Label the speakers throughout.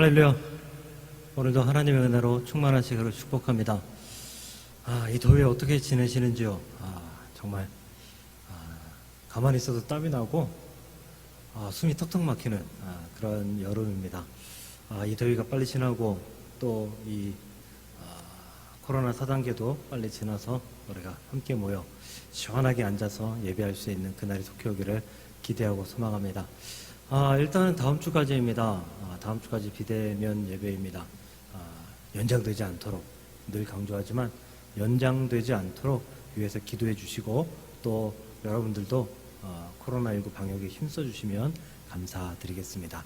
Speaker 1: 할렐루야. 오늘도 하나님의 은혜로 충만한 시간을 축복합니다. 이 더위에 어떻게 지내시는지요? 정말 가만히 있어도 땀이 나고 숨이 턱턱 막히는 그런 여름입니다. 이 더위가 빨리 지나고 또 이 코로나 4단계도 빨리 지나서 우리가 함께 모여 시원하게 앉아서 예배할 수 있는 그날이 속히 오기를 기대하고 소망합니다. 일단은 다음 주까지입니다. 다음 주까지 비대면 예배입니다. 연장되지 않도록 늘 강조하지만 연장되지 않도록 위해서 기도해 주시고 또 여러분들도 코로나19 방역에 힘써 주시면 감사드리겠습니다.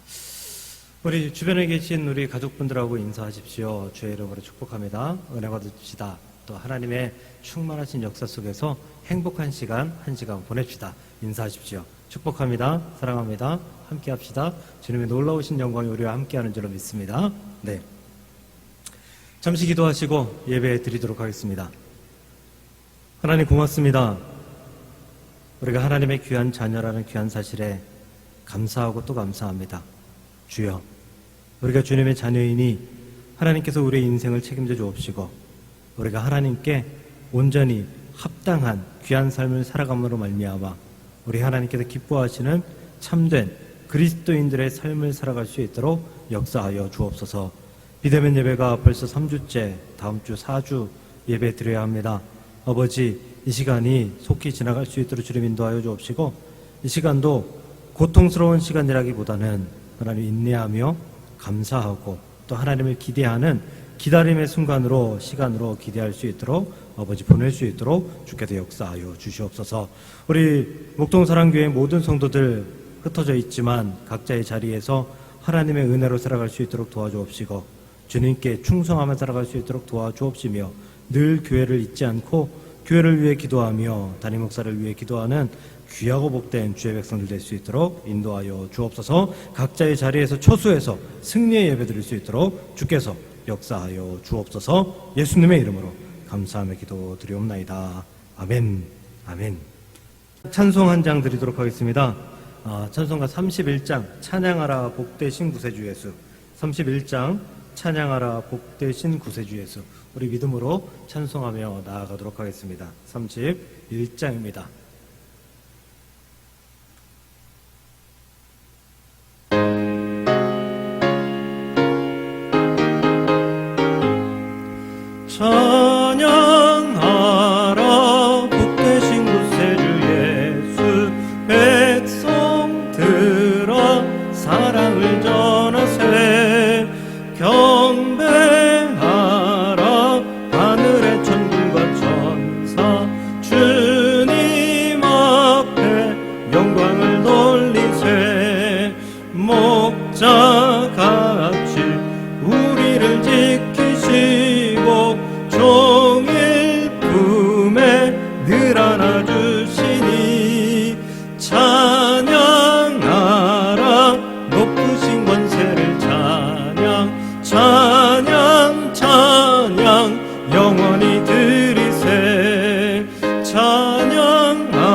Speaker 1: 우리 주변에 계신 우리 가족분들하고 인사하십시오. 주의 이름으로 축복합니다. 은혜 받으시다. 또 하나님의 충만하신 역사 속에서 행복한 시간 한 시간 보냅시다. 인사하십시오. 축복합니다. 사랑합니다. 함께 합시다. 주님의 놀라우신 영광이 우리와 함께하는 줄로 믿습니다. 네, 잠시 기도하시고 예배 드리도록 하겠습니다. 하나님 고맙습니다. 우리가 하나님의 귀한 자녀라는 귀한 사실에 감사하고 또 감사합니다. 주여, 우리가 주님의 자녀이니 하나님께서 우리의 인생을 책임져 주옵시고 우리가 하나님께 온전히 합당한 귀한 삶을 살아감으로 말미암아 우리 하나님께서 기뻐하시는 참된 그리스도인들의 삶을 살아갈 수 있도록 역사하여 주옵소서. 비대면 예배가 벌써 3주째, 다음 주 4주 예배 드려야 합니다. 아버지, 이 시간이 속히 지나갈 수 있도록 주님 인도하여 주옵시고 이 시간도 고통스러운 시간이라기보다는 하나님 인내하며 감사하고 또 하나님을 기대하는 기다림의 순간으로 시간으로 기대할 수 있도록 아버지 보낼 수 있도록 주께서 역사하여 주시옵소서. 우리 목동사랑교회 모든 성도들 흩어져 있지만 각자의 자리에서 하나님의 은혜로 살아갈 수 있도록 도와주옵시고 주님께 충성하며 살아갈 수 있도록 도와주옵시며 늘 교회를 잊지 않고 교회를 위해 기도하며 담임 목사를 위해 기도하는 귀하고 복된 주의 백성들 될 수 있도록 인도하여 주옵소서. 각자의 자리에서 초수해서 승리의 예배 드릴 수 있도록 주께서 역사하여 주옵소서. 예수님의 이름으로 감사하며 기도 드리옵나이다. 아멘. 아멘. 찬송 한 장 드리도록 하겠습니다. 찬송가 31장 찬양하라 복되신 구세주 예수. 31장 찬양하라 복되신 구세주 예수. 우리 믿음으로 찬송하며 나아가도록 하겠습니다. 31장입니다. 찬양하라 복되신 구세주 예수. 백성들아 사랑을 전하세. 경배하라 하늘의 천군과 천사. 주님 앞에 영광을 돌리세. 목자같이 우리를 지키시고 종일 품에 늘 안아주시니 찬양하라 높으신 권세를 찬양 찬양 찬양 영원히 드리세. 찬양하라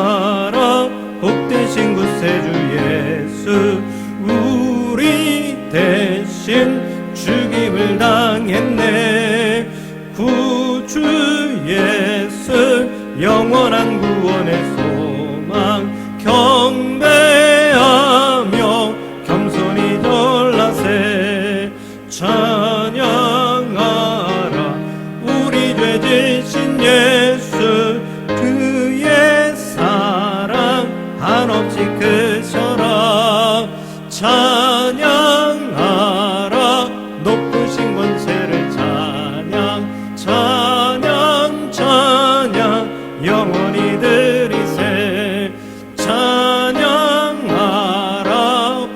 Speaker 1: 복되신 구세주 예수. 우리 대신 죽임을 당했네. 구주 예수 영원한 구원의 소망. 경배하며 겸손히 돌라세. 찬양하라 우리 죄 지신 예수. 그의 사랑 한없이 크셔라. 찬양하라 높으신 권세를 찬양 찬양 찬양 영원히 드리세. 찬양하라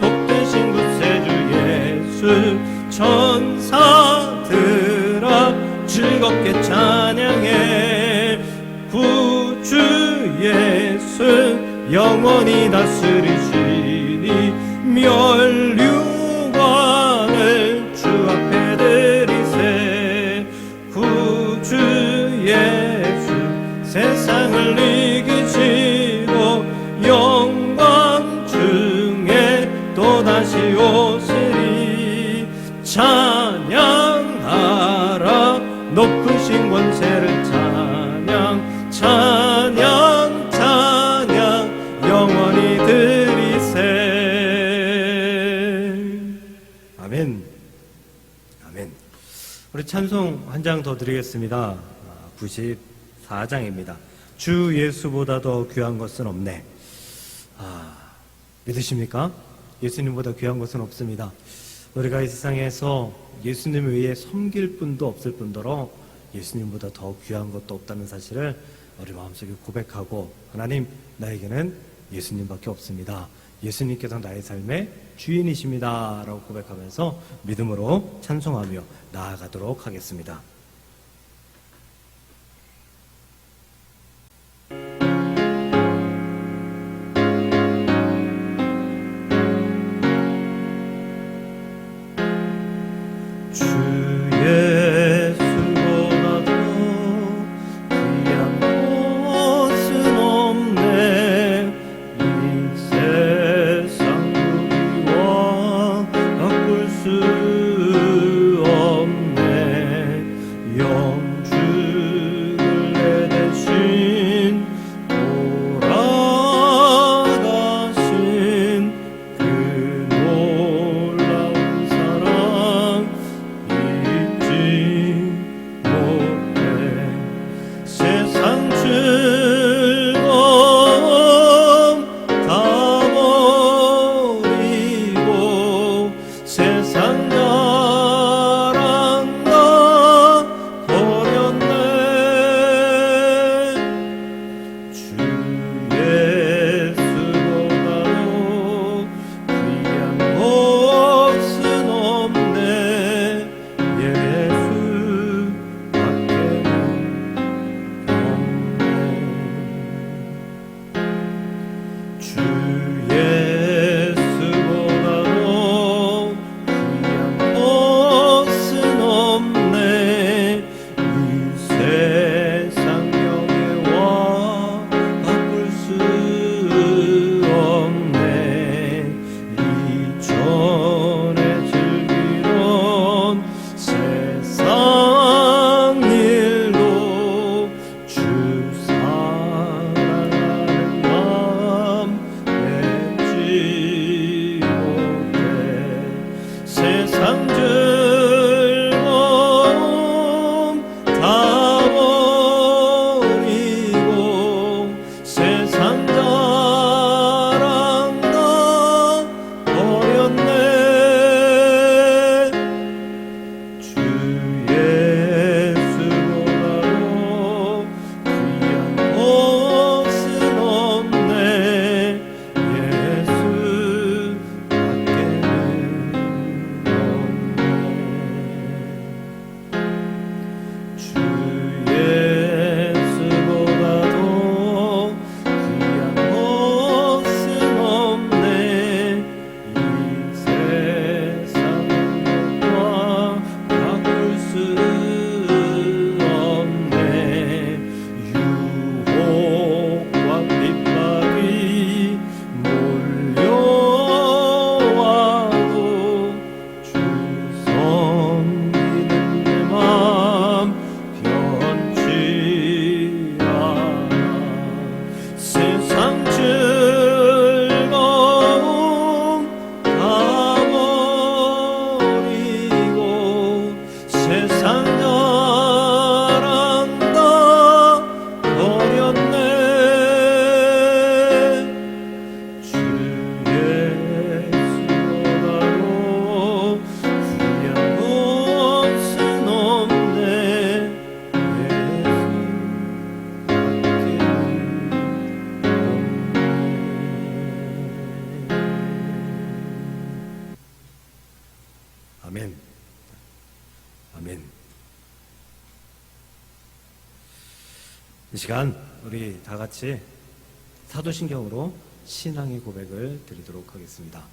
Speaker 1: 복되신 구세주 예수. 천사들아 즐겁게 찬양해. 구주 예수 영원히 다스리시니 멸류관을 주 앞에 드리세. 구주 예수 세상을 이기시고 영광 중에 또다시 오시리. 찬양하라. 높으신 권세를 찬양 찬양 찬양 영원히 드리세. 아멘. 아멘. 우리 찬송 한 장 더 드리겠습니다. 94장입니다. 주 예수보다 더 귀한 것은 없네. 믿으십니까? 예수님보다 귀한 것은 없습니다. 우리가 이 세상에서 예수님을 위해 섬길 분도 없을 뿐더러 예수님보다 더 귀한 것도 없다는 사실을 우리 마음속에 고백하고, 하나님, 나에게는 예수님밖에 없습니다. 예수님께서 나의 삶의 주인이십니다 라고 고백하면서 믿음으로 찬송하며 나아가도록 하겠습니다. 아멘. 아멘. 이 시간 우리 다 같이 사도신경으로 신앙의 고백을 드리도록 하겠습니다.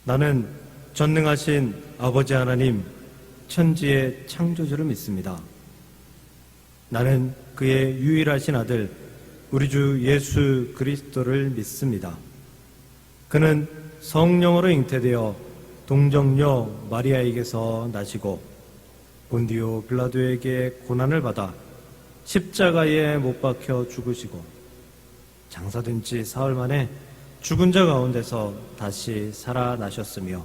Speaker 1: 나는 전능하신 아버지 하나님, 천지의 창조주를 믿습니다. 나는 그의 유일하신 아들, 우리 주 예수 그리스도를 믿습니다. 그는 성령으로 잉태되어 동정녀 마리아에게서 나시고 본디오 빌라도에게 고난을 받아 십자가에 못 박혀 죽으시고 장사된 지 사흘 만에 죽은 자 가운데서 다시 살아나셨으며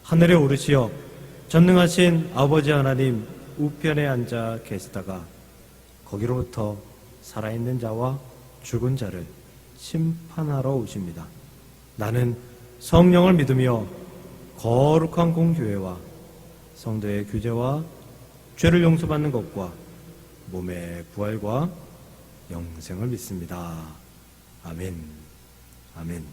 Speaker 1: 하늘에 오르시어 전능하신 아버지 하나님 우편에 앉아 계시다가 거기로부터 살아있는 자와 죽은 자를 심판하러 오십니다. 나는 성령을 믿으며 거룩한 공교회와 성도의 규제와 죄를 용서받는 것과 몸의 부활과 영생을 믿습니다. 아멘. 아멘.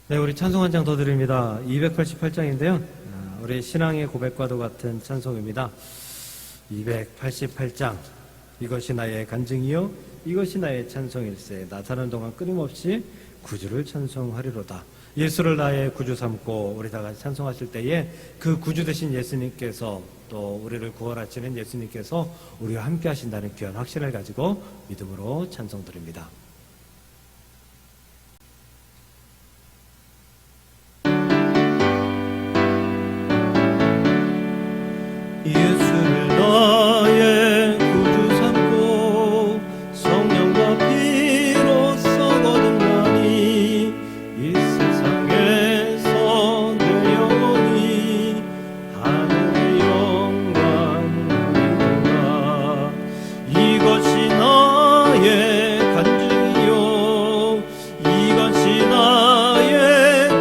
Speaker 1: 네, 우리 찬송 한 장 더 드립니다. 288장인데요. 우리 신앙의 고백과도 같은 찬송입니다. 288장. 이것이 나의 간증이요 이것이 나의 찬송일세. 나 사는 동안 끊임없이 구주를 찬송하리로다. 예수를 나의 구주 삼고 우리 다 같이 찬송하실 때에 그 구주 되신 예수님께서 또 우리를 구원하시는 예수님께서 우리와 함께 하신다는 귀한 확신을 가지고 믿음으로 찬송 드립니다. 예수를 나의 구주 삼고 성령과 피로 썩어든다니 이 세상에서 내 영혼이 하늘의 영광 누리도다. 이것이 나의 간증이요 이것이 나의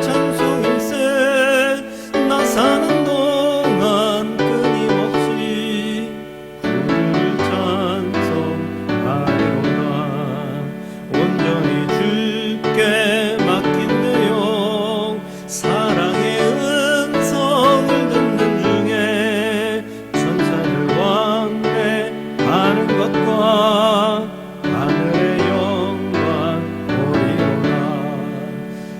Speaker 1: 찬송일세. 나 사는 동안 끊임없이 구주를 찬송하리로다. 온전히 주께 맡긴 내 영 사랑의 음성을 듣는 중에 천사들 왕래하는 것과 하늘의 영광 보리로다.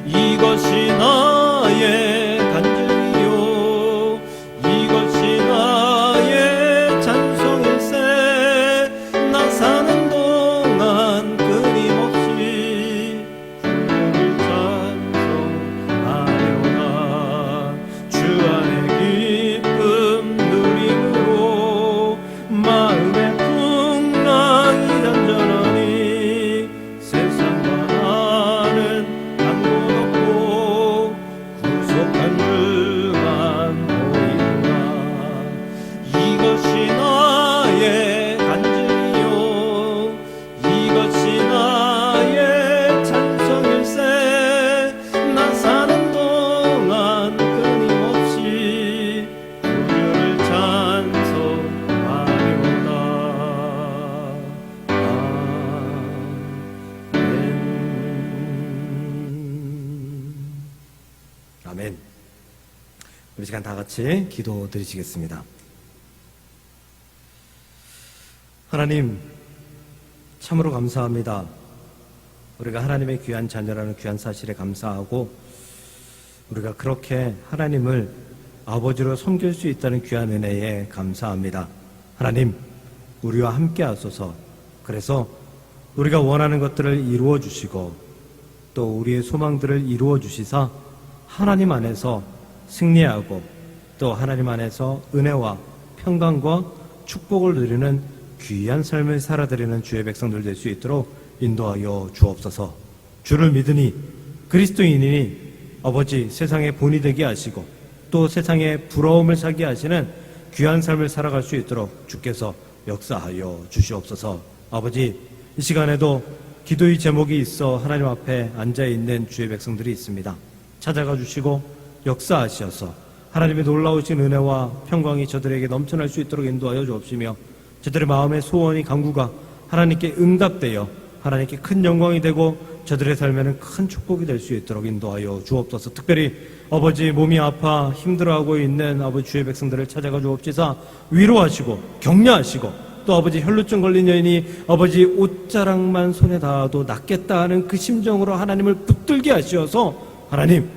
Speaker 1: 이것이 나의 간증이요 이것이 나의 찬송일세. 나 사는 동안 끊임없이 구주를 찬송하려나. 주 안의 기쁨 누림으로 마음의 풍랑이 잔잔하니 세상과 나는 한 곳 없고 구속한 주만 보이구나. 이것이 나의 간증이요 이것이 나의 찬송일세. 나 사는 동안 끊임없이 구주를 찬송하리로다. 아멘. 아멘. 우리 시간 다 같이 기도 드리시겠습니다. 하나님, 참으로 감사합니다. 우리가 하나님의 귀한 자녀라는 귀한 사실에 감사하고 우리가 그렇게 하나님을 아버지로 섬길 수 있다는 귀한 은혜에 감사합니다. 하나님, 우리와 함께 하소서. 그래서 우리가 원하는 것들을 이루어 주시고 또 우리의 소망들을 이루어 주시사 하나님 안에서 승리하고 또 하나님 안에서 은혜와 평강과 축복을 누리는 귀한 삶을 살아드리는 주의 백성들 될 수 있도록 인도하여 주옵소서. 주를 믿으니 그리스도인이니 아버지 세상의 본이 되게 하시고 또 세상에 부러움을 사게 하시는 귀한 삶을 살아갈 수 있도록 주께서 역사하여 주시옵소서. 아버지, 이 시간에도 기도의 제목이 있어 하나님 앞에 앉아있는 주의 백성들이 있습니다. 찾아가 주시고 역사하시어서 하나님의 놀라우신 은혜와 평강이 저들에게 넘쳐날 수 있도록 인도하여 주옵시며 저들의 마음의 소원이 간구가 하나님께 응답되어 하나님께 큰 영광이 되고 저들의 삶에는 큰 축복이 될 수 있도록 인도하여 주옵소서. 특별히 아버지 몸이 아파 힘들어하고 있는 아버지 주의 백성들을 찾아가 주옵시사 위로하시고 격려하시고 또 아버지 혈루증 걸린 여인이 아버지 옷자락만 손에 닿아도 낫겠다 하는 그 심정으로 하나님을 붙들게 하시어서 하나님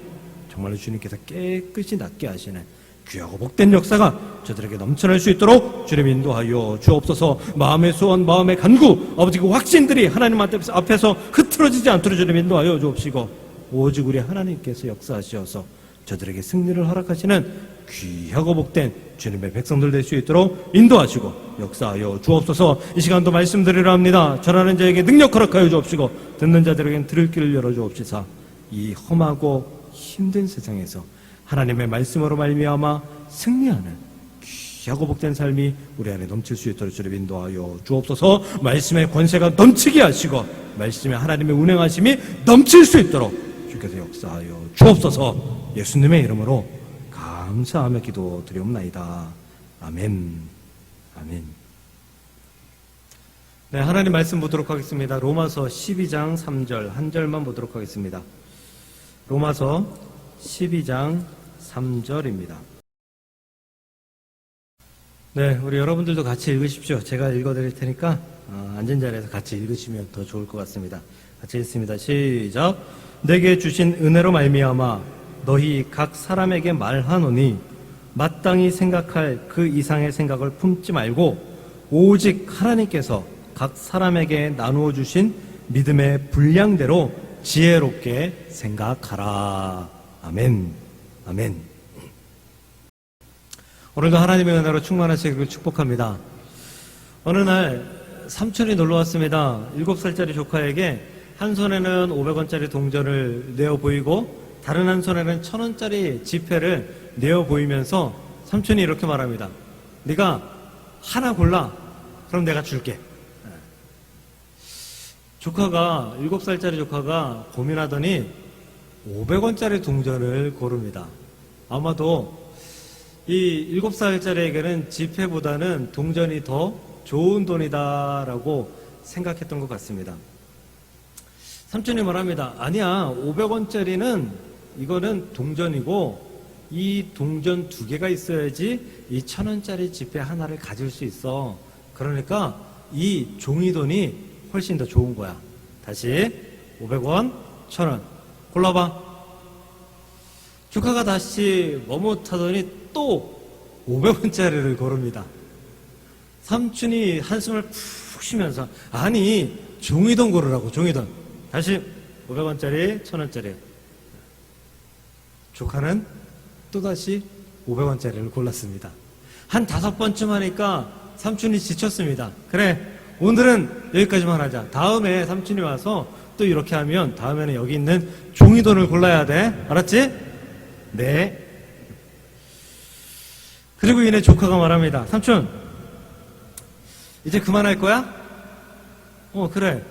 Speaker 1: 정말로 주님께서 깨끗이 낫게 하시는 귀하고 복된 역사가 저들에게 넘쳐날 수 있도록 주님 인도하여 주옵소서. 마음의 소원, 마음의 간구, 아버지 그 확신들이 하나님 앞에서 흐트러지지 않도록 주님 인도하여 주옵시고 오직 우리 하나님께서 역사하셔서 저들에게 승리를 허락하시는 귀하고 복된 주님의 백성들 될 수 있도록 인도하시고 역사하여 주옵소서. 이 시간도 말씀드리려 합니다. 전하는 자에게 능력 허락하여 주옵시고 듣는 자들에게는 들을 길을 열어 주옵시사. 이 험하고 힘든 세상에서 하나님의 말씀으로 말미암아 승리하는 귀하고 복된 삶이 우리 안에 넘칠 수 있도록 주님 인도하여 주옵소서. 말씀의 권세가 넘치게 하시고 말씀의 하나님의 운행하심이 넘칠 수 있도록 주께서 역사하여 주옵소서. 예수님의 이름으로 감사하며 기도드리옵나이다. 아멘. 아멘. 네, 하나님 말씀 보도록 하겠습니다. 로마서 12장 3절 한 절만 보도록 하겠습니다. 로마서 12장 3절입니다. 네, 우리 여러분들도 같이 읽으십시오. 제가 읽어드릴 테니까 앉은 자리에서 같이 읽으시면 더 좋을 것 같습니다. 같이 읽습니다. 시작. 내게 주신 은혜로 말미암아 너희 각 사람에게 말하노니 마땅히 생각할 그 이상의 생각을 품지 말고 오직 하나님께서 각 사람에게 나누어 주신 믿음의 분량대로 지혜롭게 생각하라. 아멘. 아멘. 오늘도 하나님의 은혜로 충만하시기를 축복합니다. 어느 날 삼촌이 놀러 왔습니다. 7살짜리 조카에게 한 손에는 500원짜리 동전을 내어 보이고 다른 한 손에는 1000원짜리 지폐를 내어 보이면서 삼촌이 이렇게 말합니다. 네가 하나 골라. 그럼 내가 줄게. 조카가 7살짜리 조카가 고민하더니 500원짜리 동전을 고릅니다. 아마도 이 7살짜리에게는 지폐보다는 동전이 더 좋은 돈이다라고 생각했던 것 같습니다. 삼촌이 말합니다. 아니야, 500원짜리는 이거는 동전이고 이 동전 2개가 있어야지 이 1000원짜리 지폐 하나를 가질 수 있어. 그러니까 이 종이돈이 훨씬 더 좋은 거야. 다시 500원, 1000원 골라봐. 조카가 다시 머뭇하더니 또 500원짜리를 고릅니다. 삼촌이 한숨을 푹 쉬면서 아니 종이돈 고르라고. 종이돈. 다시 500원짜리, 1000원짜리. 조카는 또다시 500원짜리를 골랐습니다. 한 5번쯤 하니까 삼촌이 지쳤습니다. 그래, 오늘은 여기까지만 하자. 다음에 삼촌이 와서 또 이렇게 하면 다음에는 여기 있는 종이돈을 골라야 돼. 알았지? 네. 그리고 이내 조카가 말합니다. 삼촌, 이제 그만할 거야? 그래.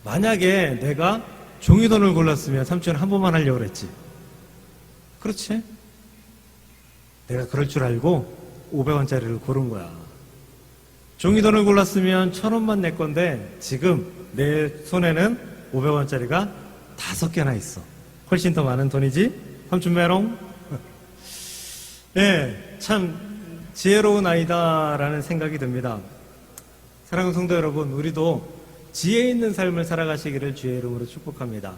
Speaker 1: 만약에 내가 종이돈을 골랐으면 삼촌은 한 번만 하려고 그랬지. 그렇지? 내가 그럴 줄 알고 500원짜리를 고른 거야. 종이돈을 골랐으면 1000원만 낼 건데 지금 내 손에는 500원짜리가 5개나 있어. 훨씬 더 많은 돈이지? 삼촌 메롱? 네, 참 지혜로운 아이다라는 생각이 듭니다. 사랑하는 성도 여러분, 우리도 지혜 있는 삶을 살아가시기를 주의 이름으로 축복합니다.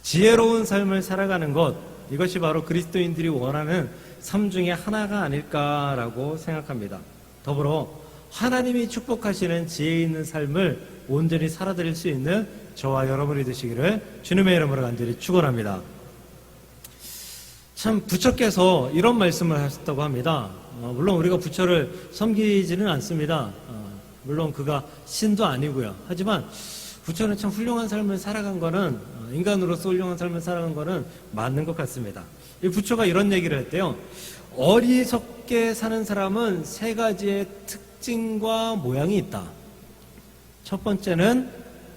Speaker 1: 지혜로운 삶을 살아가는 것, 이것이 바로 그리스도인들이 원하는 삶 중에 하나가 아닐까라고 생각합니다. 더불어 하나님이 축복하시는 지혜 있는 삶을 온전히 살아드릴 수 있는 저와 여러분이 되시기를 주님의 이름으로 간절히 축원합니다. 참 부처께서 이런 말씀을 하셨다고 합니다. 물론 우리가 부처를 섬기지는 않습니다. 물론 그가 신도 아니고요. 하지만 부처는 참 훌륭한 삶을 살아간 거는, 인간으로서 훌륭한 삶을 살아간 거는 맞는 것 같습니다. 이 부처가 이런 얘기를 했대요. 어리석게 사는 사람은 3가지의 특징과 모양이 있다. 첫 번째는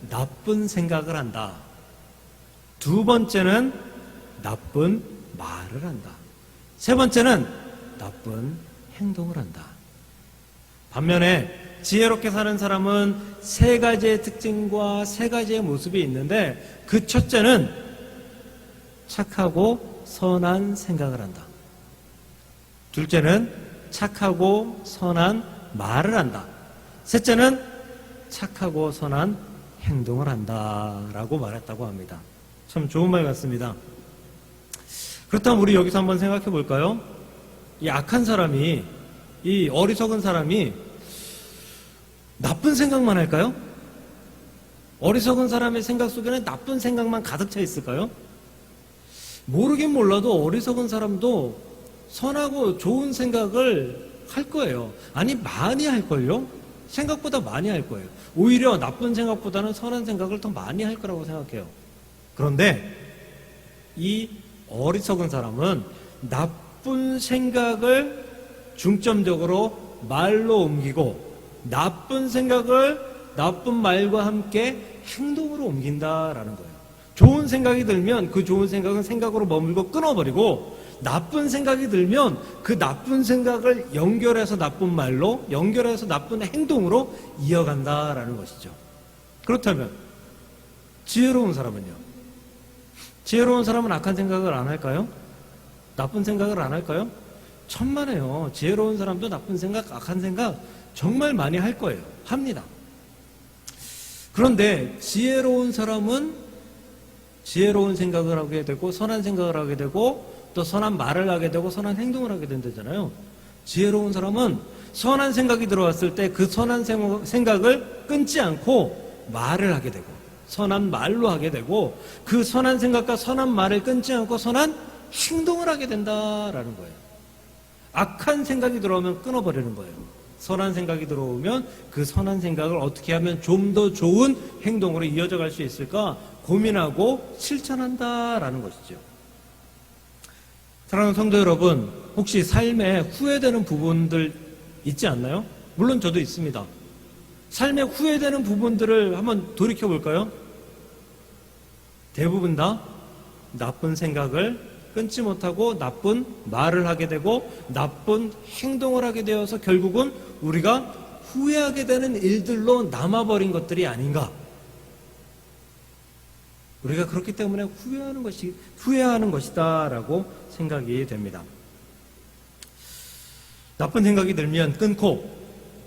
Speaker 1: 나쁜 생각을 한다. 2번째는 나쁜 말을 한다. 3번째는 나쁜 행동을 한다. 반면에 지혜롭게 사는 사람은 3가지의 특징과 3가지의 모습이 있는데 그 첫째는 착하고 선한 생각을 한다. 둘째는 착하고 선한 말을 한다. 셋째는 착하고 선한 행동을 한다라고 말했다고 합니다. 참 좋은 말 같습니다. 그렇다면 우리 여기서 한번 생각해 볼까요? 이 악한 사람이, 이 어리석은 사람이 나쁜 생각만 할까요? 어리석은 사람의 생각 속에는 나쁜 생각만 가득 차 있을까요? 모르긴 몰라도 어리석은 사람도 선하고 좋은 생각을 할 거예요. 아니, 많이 할걸요? 생각보다 많이 할 거예요. 오히려 나쁜 생각보다는 선한 생각을 더 많이 할 거라고 생각해요. 그런데 이 어리석은 사람은 나쁜 생각을 중점적으로 말로 옮기고 나쁜 생각을 나쁜 말과 함께 행동으로 옮긴다라는 거예요. 좋은 생각이 들면 그 좋은 생각은 생각으로 머물고 끊어버리고, 나쁜 생각이 들면 그 나쁜 생각을 연결해서 나쁜 말로, 연결해서 나쁜 행동으로 이어간다라는 것이죠. 그렇다면 지혜로운 사람은요? 지혜로운 사람은 악한 생각을 안 할까요? 나쁜 생각을 안 할까요? 천만에요. 지혜로운 사람도 나쁜 생각, 악한 생각 정말 많이 할 거예요. 합니다. 그런데 지혜로운 사람은 지혜로운 생각을 하게 되고 선한 생각을 하게 되고 또 선한 말을 하게 되고 선한 행동을 하게 된다잖아요. 지혜로운 사람은 선한 생각이 들어왔을 때 그 선한 생각을 끊지 않고 말을 하게 되고 선한 말로 하게 되고, 그 선한 생각과 선한 말을 끊지 않고 선한 행동을 하게 된다라는 거예요. 악한 생각이 들어오면 끊어버리는 거예요. 선한 생각이 들어오면 그 선한 생각을 어떻게 하면 좀 더 좋은 행동으로 이어져 갈 수 있을까 고민하고 실천한다라는 것이죠. 사랑하는 성도 여러분, 혹시 삶에 후회되는 부분들 있지 않나요? 물론 저도 있습니다. 삶에 후회되는 부분들을 한번 돌이켜 볼까요? 대부분 다 나쁜 생각을 끊지 못하고 나쁜 말을 하게 되고 나쁜 행동을 하게 되어서 결국은 우리가 후회하게 되는 일들로 남아버린 것들이 아닌가. 우리가 그렇기 때문에 후회하는 것이다라고 생각이 됩니다. 나쁜 생각이 들면 끊고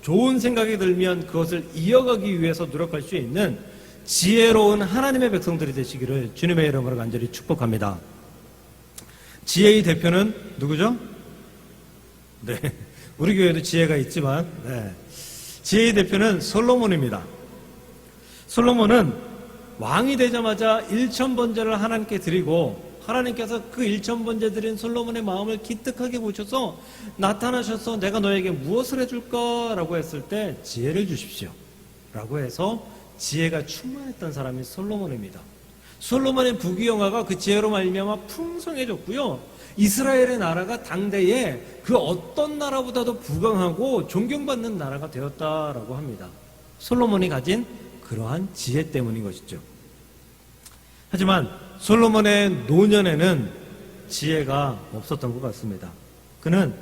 Speaker 1: 좋은 생각이 들면 그것을 이어가기 위해서 노력할 수 있는 지혜로운 하나님의 백성들이 되시기를 주님의 이름으로 간절히 축복합니다. 지혜의 대표는 누구죠? 네, 우리 교회도 지혜가 있지만 지혜의 대표는 솔로몬입니다. 솔로몬은 왕이 되자마자 1000번제를 하나님께 드리고, 하나님께서 그 1000번제 드린 솔로몬의 마음을 기특하게 보셔서 나타나셔서 내가 너에게 무엇을 해줄까? 라고 했을 때 지혜를 주십시오 라고 해서 지혜가 충만했던 사람이 솔로몬입니다. 솔로몬의 부귀영화가 그 지혜로 말미암아 풍성해졌고요, 이스라엘의 나라가 당대에 그 어떤 나라보다도 부강하고 존경받는 나라가 되었다라고 합니다. 솔로몬이 가진 그러한 지혜 때문인 것이죠. 하지만 솔로몬의 노년에는 지혜가 없었던 것 같습니다. 그는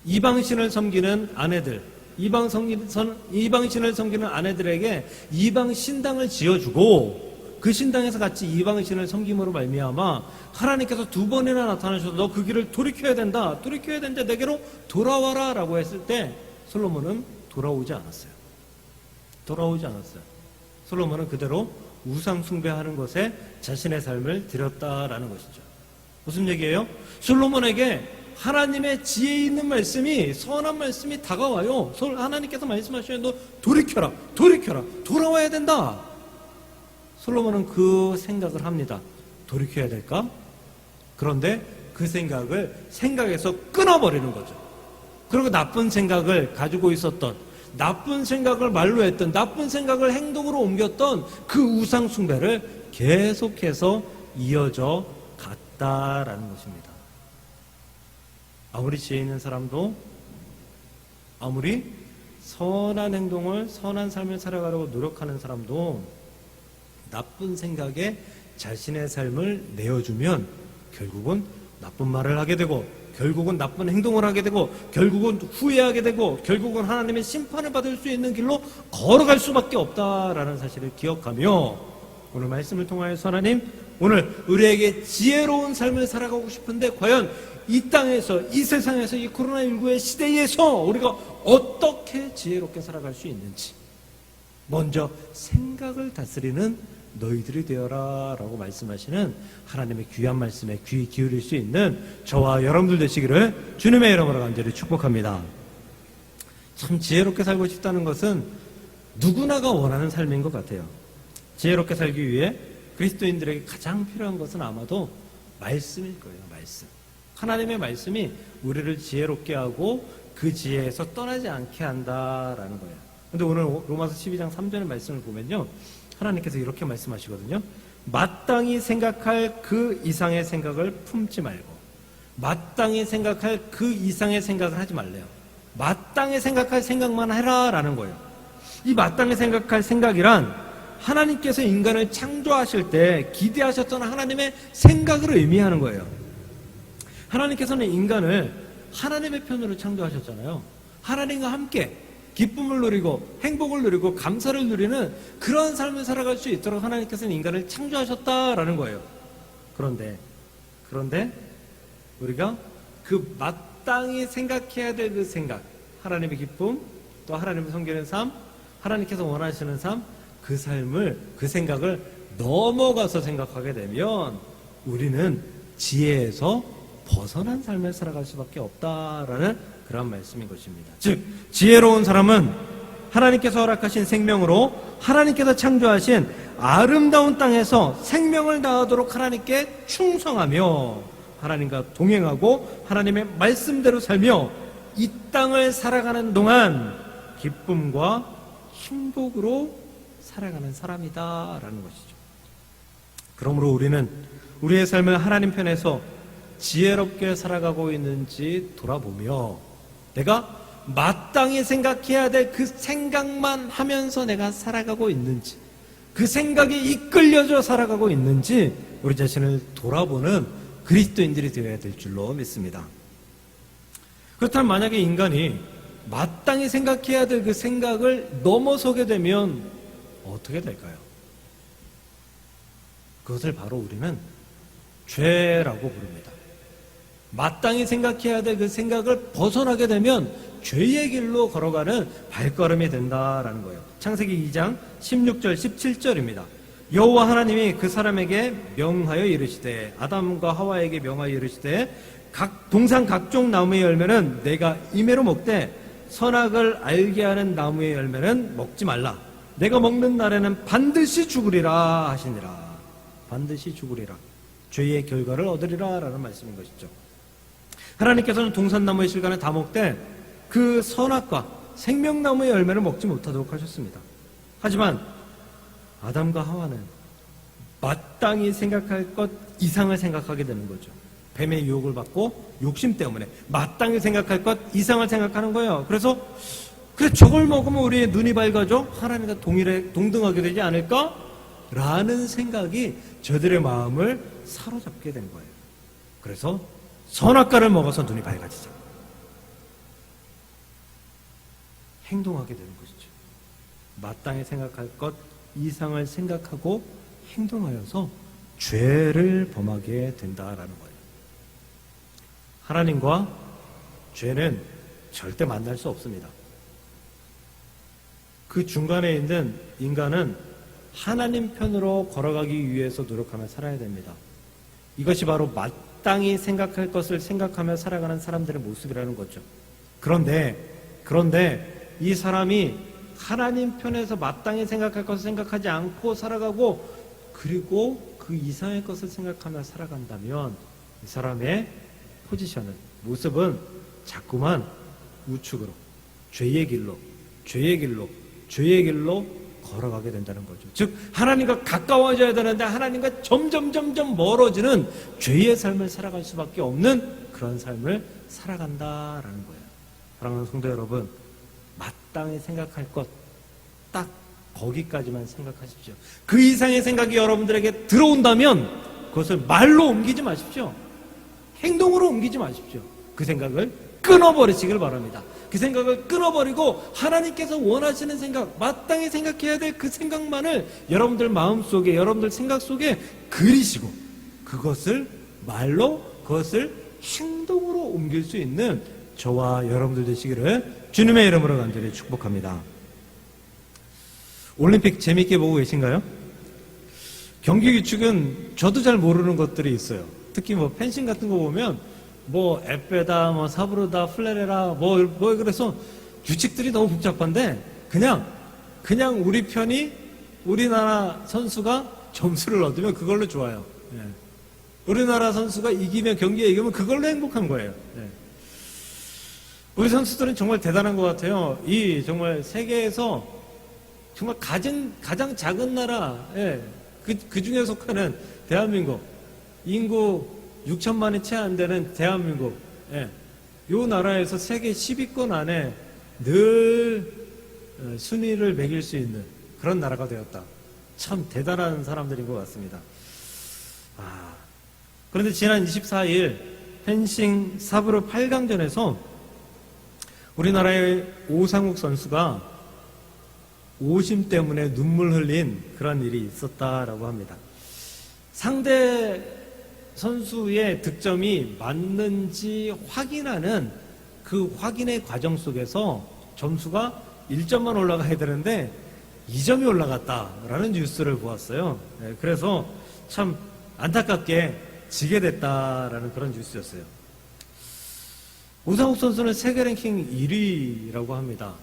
Speaker 1: 이방신을 섬기는 아내들, 이방신을 섬기는 아내들에게 이방 신당을 지어주고, 그 신당에서 같이 이방신을 섬김으로 말미암아 하나님께서 2번이나 나타나셔서 너 그 길을 돌이켜야 된다, 돌이켜야 되는데 내게로 돌아와라 라고 했을 때 솔로몬은 돌아오지 않았어요. 솔로몬은 그대로 우상 숭배하는 것에 자신의 삶을 들였다라는 것이죠. 무슨 얘기예요? 솔로몬에게 하나님의 지혜 있는 말씀이, 선한 말씀이 다가와요. 하나님께서 말씀하셔요. 너 돌이켜라, 돌아와야 된다. 솔로몬은 그 생각을 합니다. 돌이켜야 될까? 그런데 그 생각에서 끊어버리는 거죠. 그리고 나쁜 생각을 가지고 있었던, 나쁜 생각을 말로 했던, 나쁜 생각을 행동으로 옮겼던 그 우상 숭배를 계속해서 이어져 갔다라는 것입니다. 아무리 지혜 있는 사람도, 아무리 선한 행동을, 선한 삶을 살아가려고 노력하는 사람도 나쁜 생각에 자신의 삶을 내어주면 결국은 나쁜 말을 하게 되고, 결국은 나쁜 행동을 하게 되고, 결국은 후회하게 되고, 결국은 하나님의 심판을 받을 수 있는 길로 걸어갈 수밖에 없다라는 사실을 기억하며, 오늘 말씀을 통하여서 하나님, 오늘 우리에게 지혜로운 삶을 살아가고 싶은데 과연 이 땅에서, 이 세상에서, 이 코로나19의 시대에서 우리가 어떻게 지혜롭게 살아갈 수 있는지 먼저 생각을 다스리는 너희들이 되어라 라고 말씀하시는 하나님의 귀한 말씀에 귀 기울일 수 있는 저와 여러분들 되시기를 주님의 이름으로 간절히 축복합니다. 참 지혜롭게 살고 싶다는 것은
Speaker 2: 누구나가 원하는 삶인 것 같아요. 지혜롭게 살기 위해 그리스도인들에게 가장 필요한 것은 아마도 말씀일 거예요. 말씀. 하나님의 말씀이 우리를 지혜롭게 하고 그 지혜에서 떠나지 않게 한다라는 거예요. 근데 오늘 로마서 12장 3절의 말씀을 보면요, 하나님께서 이렇게 말씀하시거든요. 마땅히 생각할 그 이상의 생각을 품지 말고, 마땅히 생각할 그 이상의 생각을 하지 말래요. 마땅히 생각할 생각만 해라라는 거예요. 이 마땅히 생각할 생각이란 하나님께서 인간을 창조하실 때 기대하셨던 하나님의 생각을 의미하는 거예요. 하나님께서는 인간을 하나님의 편으로 창조하셨잖아요. 하나님과 함께 기쁨을 누리고 행복을 누리고 감사를 누리는 그런 삶을 살아갈 수 있도록 하나님께서는 인간을 창조하셨다라는 거예요. 그런데 우리가 그 마땅히 생각해야 될 그 생각, 하나님의 기쁨, 또 하나님을 섬기는 삶, 하나님께서 원하시는 삶, 그 삶을, 그 생각을 넘어가서 생각하게 되면 우리는 지혜에서 벗어난 삶을 살아갈 수밖에 없다라는 그런 말씀인 것입니다. 즉, 지혜로운 사람은 하나님께서 허락하신 생명으로 하나님께서 창조하신 아름다운 땅에서 생명을 다하도록 하나님께 충성하며 하나님과 동행하고 하나님의 말씀대로 살며 이 땅을 살아가는 동안 기쁨과 행복으로 살아가는 사람이다라는 것이죠. 그러므로 우리는 우리의 삶을 하나님 편에서 지혜롭게 살아가고 있는지 돌아보며 내가 마땅히 생각해야 될 그 생각만 하면서 내가 살아가고 있는지, 그 생각에 이끌려져 살아가고 있는지 우리 자신을 돌아보는 그리스도인들이 되어야 될 줄로 믿습니다. 그렇다면 만약에 인간이 마땅히 생각해야 될 그 생각을 넘어서게 되면 어떻게 될까요? 그것을 바로 우리는 죄라고 부릅니다. 마땅히 생각해야 될 그 생각을 벗어나게 되면 죄의 길로 걸어가는 발걸음이 된다라는 거예요. 창세기 2장 16절 17절입니다. 여호와 하나님이 그 사람에게 명하여 이르시되, 아담과 하와에게 명하여 이르시되, 동산 각종 나무의 열매는 내가 임의로 먹되 선악을 알게 하는 나무의 열매는 먹지 말라. 내가 먹는 날에는 반드시 죽으리라 하시니라. 반드시 죽으리라. 죄의 결과를 얻으리라 라는 말씀인 것이죠. 하나님께서는 동산나무의 실과는 다 먹되 그 선악과 생명나무의 열매를 먹지 못하도록 하셨습니다. 하지만 아담과 하와는 마땅히 생각할 것 이상을 생각하게 되는 거죠. 뱀의 유혹을 받고 욕심 때문에 마땅히 생각할 것 이상을 생각하는 거예요. 그래서 그래, 저걸 먹으면 우리의 눈이 밝아져 하나님과 동등하게 되지 않을까? 라는 생각이 저들의 마음을 사로잡게 된 거예요. 그래서 선악과를 먹어서 눈이 밝아지자. 행동하게 되는 것이죠. 마땅히 생각할 것 이상을 생각하고 행동하여서 죄를 범하게 된다라는 거예요. 하나님과 죄는 절대 만날 수 없습니다. 그 중간에 있는 인간은 하나님 편으로 걸어가기 위해서 노력하며 살아야 됩니다. 이것이 바로 마땅히 생각할 것을 생각하며 살아가는 사람들의 모습이라는 거죠. 그런데 이 사람이 하나님 편에서 마땅히 생각할 것을 생각하지 않고 살아가고 그리고 그 이상의 것을 생각하며 살아간다면 이 사람의 포지션은, 모습은 자꾸만 우측으로 죄의 길로 걸어가게 된다는 거죠. 즉 하나님과 가까워져야 되는데 하나님과 점점 멀어지는 죄의 삶을 살아갈 수밖에 없는 그런 삶을 살아간다라는 거예요. 사랑하는 성도 여러분, 마땅히 생각할 것 딱 거기까지만 생각하십시오. 그 이상의 생각이 여러분들에게 들어온다면 그것을 말로 옮기지 마십시오. 행동으로 옮기지 마십시오. 그 생각을 끊어버리시길 바랍니다. 그 생각을 끊어버리고 하나님께서 원하시는 생각, 마땅히 생각해야 될 그 생각만을 여러분들 마음속에, 여러분들 생각 속에 그리시고 그것을 말로, 그것을 행동으로 옮길 수 있는 저와 여러분들 되시기를 주님의 이름으로 간절히 축복합니다. 올림픽 재밌게 보고 계신가요? 경기 규칙은 저도 잘 모르는 것들이 있어요. 특히 뭐 펜싱 같은 거 보면 뭐 에페다, 뭐 사브르다, 플레레라, 뭐 그래서 규칙들이 너무 복잡한데 그냥 그냥 우리 편이 우리나라 선수가 점수를 얻으면 그걸로 좋아요. 예. 우리나라 선수가 이기면 경기에 이기면 그걸로 행복한 거예요. 예. 우리 선수들은 정말 대단한 것 같아요. 이 정말 세계에서 정말 가장 작은 나라, 예. 그 중에 속하는 대한민국, 인구 6천만이 채 안 되는 대한민국, 예. 요 나라에서 세계 10위권 안에 늘 순위를 매길 수 있는 그런 나라가 되었다. 참 대단한 사람들인 것 같습니다. 그런데 지난 24일 펜싱 사브르 8강전에서 우리나라의 오상욱 선수가 오심 때문에 눈물 흘린 그런 일이 있었다라고 합니다. 상대 선수의 득점이 맞는지 확인하는 그 확인의 과정 속에서 점수가 1점만 올라가야 되는데 2점이 올라갔다라는 뉴스를 보았어요. 네, 그래서 참 안타깝게 지게 됐다라는 그런 뉴스였어요. 오상욱 선수는 세계 랭킹 1위라고 합니다.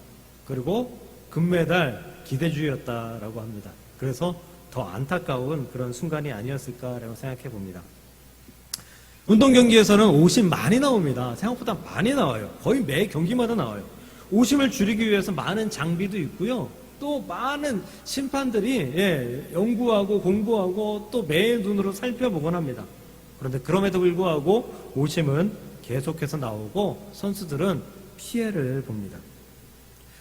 Speaker 2: 그리고 금메달 기대주였다라고 합니다. 그래서 더 안타까운 그런 순간이 아니었을까라고 생각해 봅니다. 운동 경기에서는 오심 많이 나옵니다. 생각보다 많이 나와요. 거의 매 경기마다 나와요. 오심을 줄이기 위해서 많은 장비도 있고요. 또 많은 심판들이 연구하고 공부하고 또 매일 눈으로 살펴보곤 합니다. 그런데 그럼에도 불구하고 오심은 계속해서 나오고 선수들은 피해를 봅니다.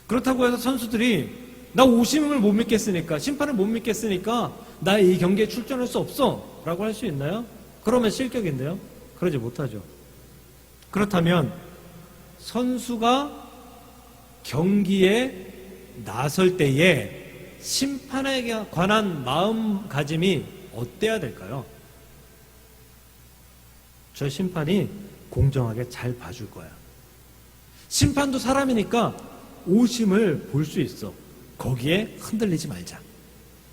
Speaker 2: 그렇다고 해서 선수들이 나 오심을 못 믿겠으니까, 심판을 못 믿겠으니까 나 이 경기에 출전할 수 없어 라고 할 수 있나요? 그러면 실격인데요. 그러지 못하죠. 그렇다면 선수가 경기에 나설 때에 심판에 관한 마음가짐이 어때야 될까요? 저 심판이 공정하게 잘 봐줄 거야. 심판도 사람이니까 오심을 볼 수 있어. 거기에 흔들리지 말자.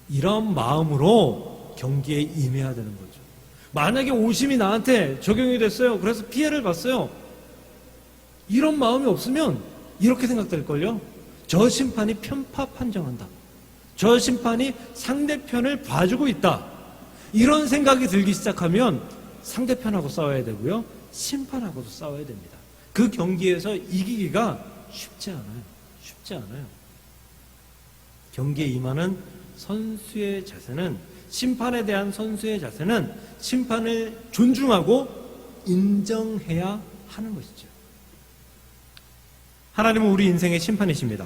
Speaker 2: 이런 마음으로 경기에 임해야 되는 거죠. 만약에 오심이 나한테 적용이 됐어요. 그래서 피해를 봤어요. 이런 마음이 없으면 이렇게 생각될걸요. 저 심판이 편파 판정한다. 저 심판이 상대편을 봐주고 있다. 이런 생각이 들기 시작하면 상대편하고 싸워야 되고요. 심판하고도 싸워야 됩니다. 그 경기에서 이기기가 쉽지 않아요. 쉽지 않아요. 경기에 임하는 선수의 자세는, 심판에 대한 선수의 자세는 심판을 존중하고 인정해야 하는 것이죠. 하나님은 우리 인생의 심판이십니다.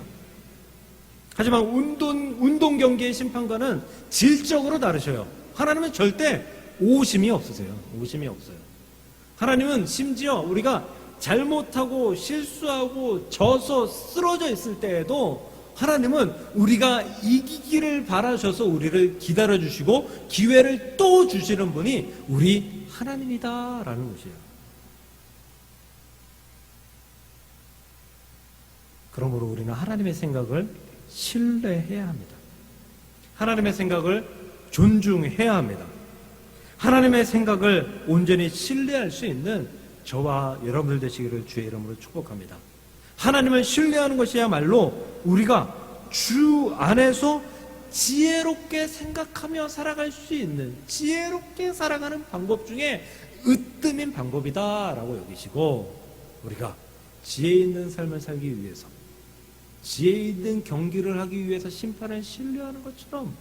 Speaker 2: 하지만 운동 경기의 심판과는 질적으로 다르셔요. 하나님은 절대 오심이 없으세요. 오심이 없어요. 하나님은 심지어 우리가 잘못하고 실수하고 져서 쓰러져 있을 때에도 하나님은 우리가 이기기를 바라셔서 우리를 기다려주시고 기회를 또 주시는 분이 우리 하나님이다라는 것이에요. 그러므로 우리는 하나님의 생각을 신뢰해야 합니다. 하나님의 생각을 존중해야 합니다. 하나님의 생각을 온전히 신뢰할 수 있는 저와 여러분들 되시기를 주의 이름으로 축복합니다. 하나님을 신뢰하는 것이야말로 우리가 주 안에서 지혜롭게 생각하며 살아갈 수 있는, 지혜롭게 살아가는 방법 중에 으뜸인 방법이다라고 여기시고, 우리가 지혜 있는 삶을 살기 위해서, 지혜 있는 경기를 하기 위해서 심판을 신뢰하는 것처럼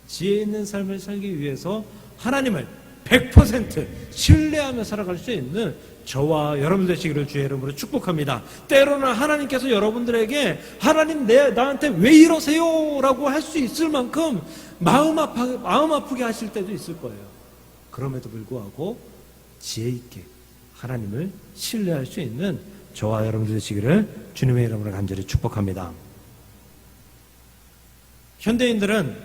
Speaker 2: 지혜 있는 삶을 살기 위해서 하나님을 100% 신뢰하며 살아갈 수 있는 저와 여러분들 되시기를 주의 이름으로 축복합니다. 때로는 하나님께서 여러분들에게 하나님 나한테 왜 이러세요? 라고 할 수 있을 만큼 마음 아프게 하실 때도 있을 거예요. 그럼에도 불구하고 지혜 있게 하나님을 신뢰할 수 있는 저와 여러분들 되시기를 주님의 이름으로 간절히 축복합니다. 현대인들은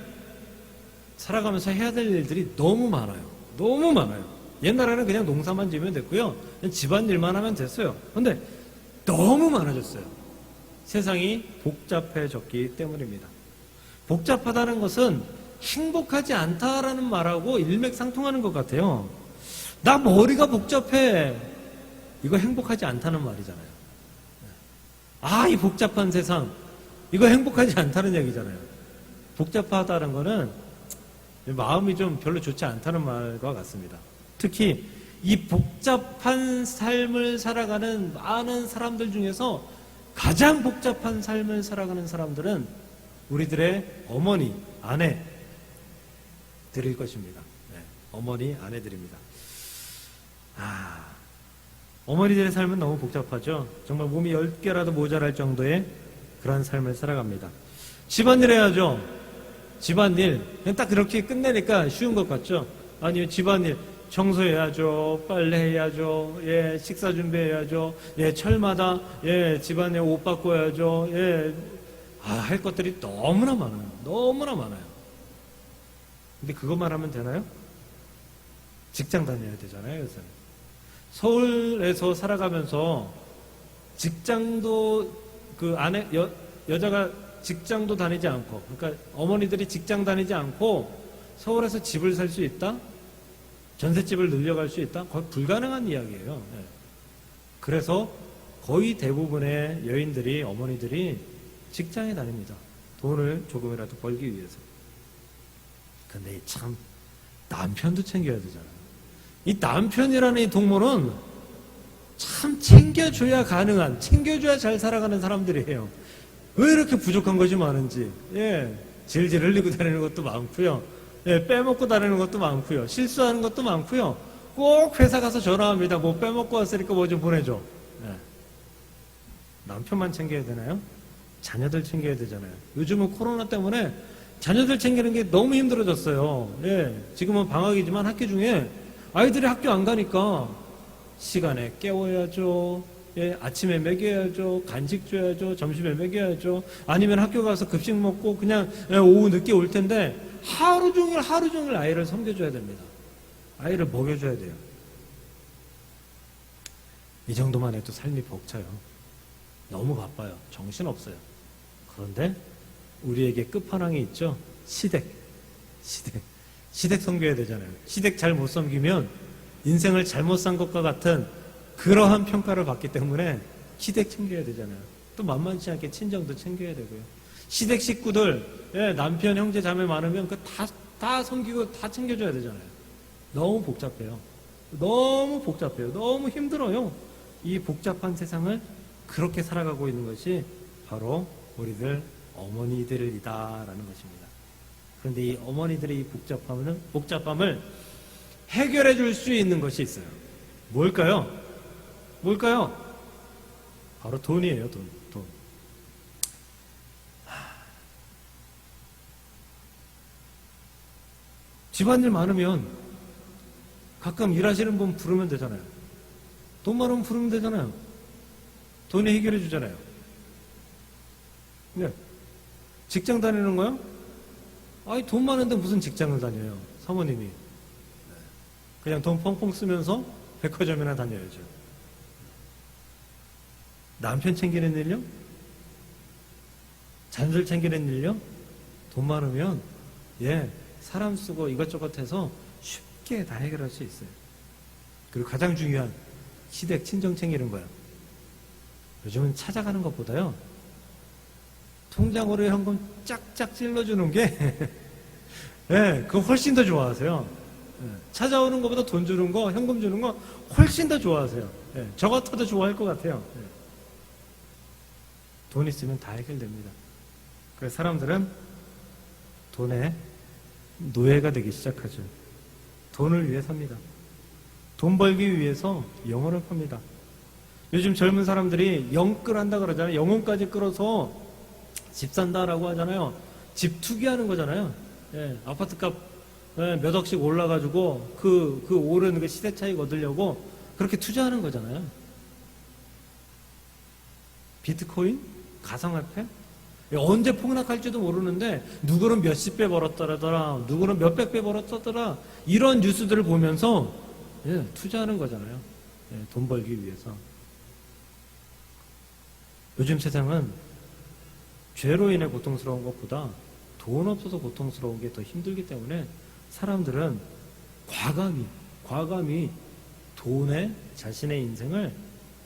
Speaker 2: 살아가면서 해야 될 일들이 너무 많아요. 너무 많아요. 옛날에는 그냥 농사만 지으면 됐고요. 그냥 집안일만 하면 됐어요. 그런데 너무 많아졌어요. 세상이 복잡해졌기 때문입니다. 복잡하다는 것은 행복하지 않다라는 말하고 일맥상통하는 것 같아요. 나 머리가 복잡해. 이거 행복하지 않다는 말이잖아요. 이 복잡한 세상. 이거 행복하지 않다는 얘기잖아요. 복잡하다는 거는 마음이 좀 별로 좋지 않다는 말과 같습니다. 특히 이 복잡한 삶을 살아가는 많은 사람들 중에서 가장 복잡한 삶을 살아가는 사람들은 우리들의 어머니, 아내들일 것입니다. 네, 어머니, 아내들입니다. 어머니들의 삶은 너무 복잡하죠. 정말 몸이 10개라도 모자랄 정도의 그런 삶을 살아갑니다. 집안일 해야죠. 집안일. 그냥 딱 그렇게 끝내니까 쉬운 것 같죠. 아니요, 집안일. 청소해야죠. 빨래해야죠. 예, 식사 준비해야죠. 예, 철마다 예, 집안에 옷 바꿔야죠. 예, 할 것들이 너무나 많아요. 너무나 많아요. 근데 그것만 하면 되나요? 직장 다녀야 되잖아요, 요새는. 서울에서 살아가면서 직장도 여자가 직장도 다니지 않고, 그러니까 어머니들이 직장 다니지 않고 서울에서 집을 살 수 있다? 전셋집을 늘려갈 수 있다? 거의 불가능한 이야기예요. 네. 그래서 거의 대부분의 여인들이, 어머니들이 직장에 다닙니다. 돈을 조금이라도 벌기 위해서. 근데 참 남편도 챙겨야 되잖아요. 이 남편이라는 이 동물은 참 챙겨줘야 가능한, 챙겨줘야 잘 살아가는 사람들이에요. 왜 이렇게 부족한 것이 많은지. 예, 질질 흘리고 다니는 것도 많고요. 예, 빼먹고 다니는 것도 많고요. 실수하는 것도 많고요. 꼭 회사 가서 전화합니다. 뭐 빼먹고 왔으니까 뭐 좀 보내줘. 예. 남편만 챙겨야 되나요? 자녀들 챙겨야 되잖아요. 요즘은 코로나 때문에 자녀들 챙기는 게 너무 힘들어졌어요. 예, 지금은 방학이지만 학기 중에 아이들이 학교 안 가니까 시간에 깨워야죠. 예, 아침에 먹여야죠. 간식 줘야죠. 점심에 먹여야죠. 아니면 학교 가서 급식 먹고 그냥 오후 늦게 올 텐데 하루 종일 아이를 섬겨줘야 됩니다. 아이를 먹여줘야 돼요. 이 정도만 해도 삶이 벅차요. 너무 바빠요. 정신없어요. 그런데 우리에게 끝판왕이 있죠. 시댁 섬겨야 되잖아요. 시댁 잘 못 섬기면 인생을 잘못 산 것과 같은 그러한 평가를 받기 때문에 시댁 챙겨야 되잖아요. 또 만만치 않게 친정도 챙겨야 되고요. 시댁 식구들, 예, 남편, 형제, 자매 많으면 다 섬기고 다 챙겨줘야 되잖아요. 너무 복잡해요. 너무 힘들어요. 이 복잡한 세상을 그렇게 살아가고 있는 것이 바로 우리들 어머니들이다라는 것입니다. 그런데 이 어머니들의 이 복잡함을 해결해 줄 수 있는 것이 있어요. 뭘까요? 바로 돈이에요, 돈. 집안일 많으면 가끔 일하시는 분 부르면 되잖아요. 돈 많으면 부르면 되잖아요. 돈이 해결해 주잖아요. 네. 직장 다니는 거요? 아니, 돈 많은데 무슨 직장을 다녀요, 사모님이. 그냥 돈 펑펑 쓰면서 백화점이나 다녀야죠. 남편 챙기는 일요? 자녀들 챙기는 일요? 돈 많으면, 예, 사람 쓰고 이것저것 해서 쉽게 다 해결할 수 있어요. 그리고 가장 중요한 시댁 친정 챙기는 거예요. 요즘은 찾아가는 것보다요, 통장으로 현금 짝짝 찔러주는 게 예, 그거 훨씬 더 좋아하세요. 예, 찾아오는 것보다 돈 주는 거, 현금 주는 거 훨씬 더 좋아하세요. 예, 저 같아도 좋아할 것 같아요. 예. 돈 있으면 다 해결됩니다. 그래서 사람들은 돈의 노예가 되기 시작하죠. 돈을 위해 삽니다. 돈 벌기 위해서 영혼을 팝니다. 요즘 젊은 사람들이 영끌 한다 그러잖아요. 영혼까지 끌어서 집 산다라고 하잖아요. 집 투기하는 거잖아요. 예, 아파트값 몇 억씩 올라가지고 그 오른 그 시세 차익 얻으려고 그렇게 투자하는 거잖아요. 비트코인? 가상화폐? 언제 폭락할지도 모르는데 누구는 몇십 배 벌었더라, 누구는 몇백 배 벌었더라, 이런 뉴스들을 보면서 예, 투자하는 거잖아요. 예, 돈 벌기 위해서. 요즘 세상은 죄로 인해 고통스러운 것보다 돈 없어서 고통스러운 게 더 힘들기 때문에 사람들은 과감히 돈에 자신의 인생을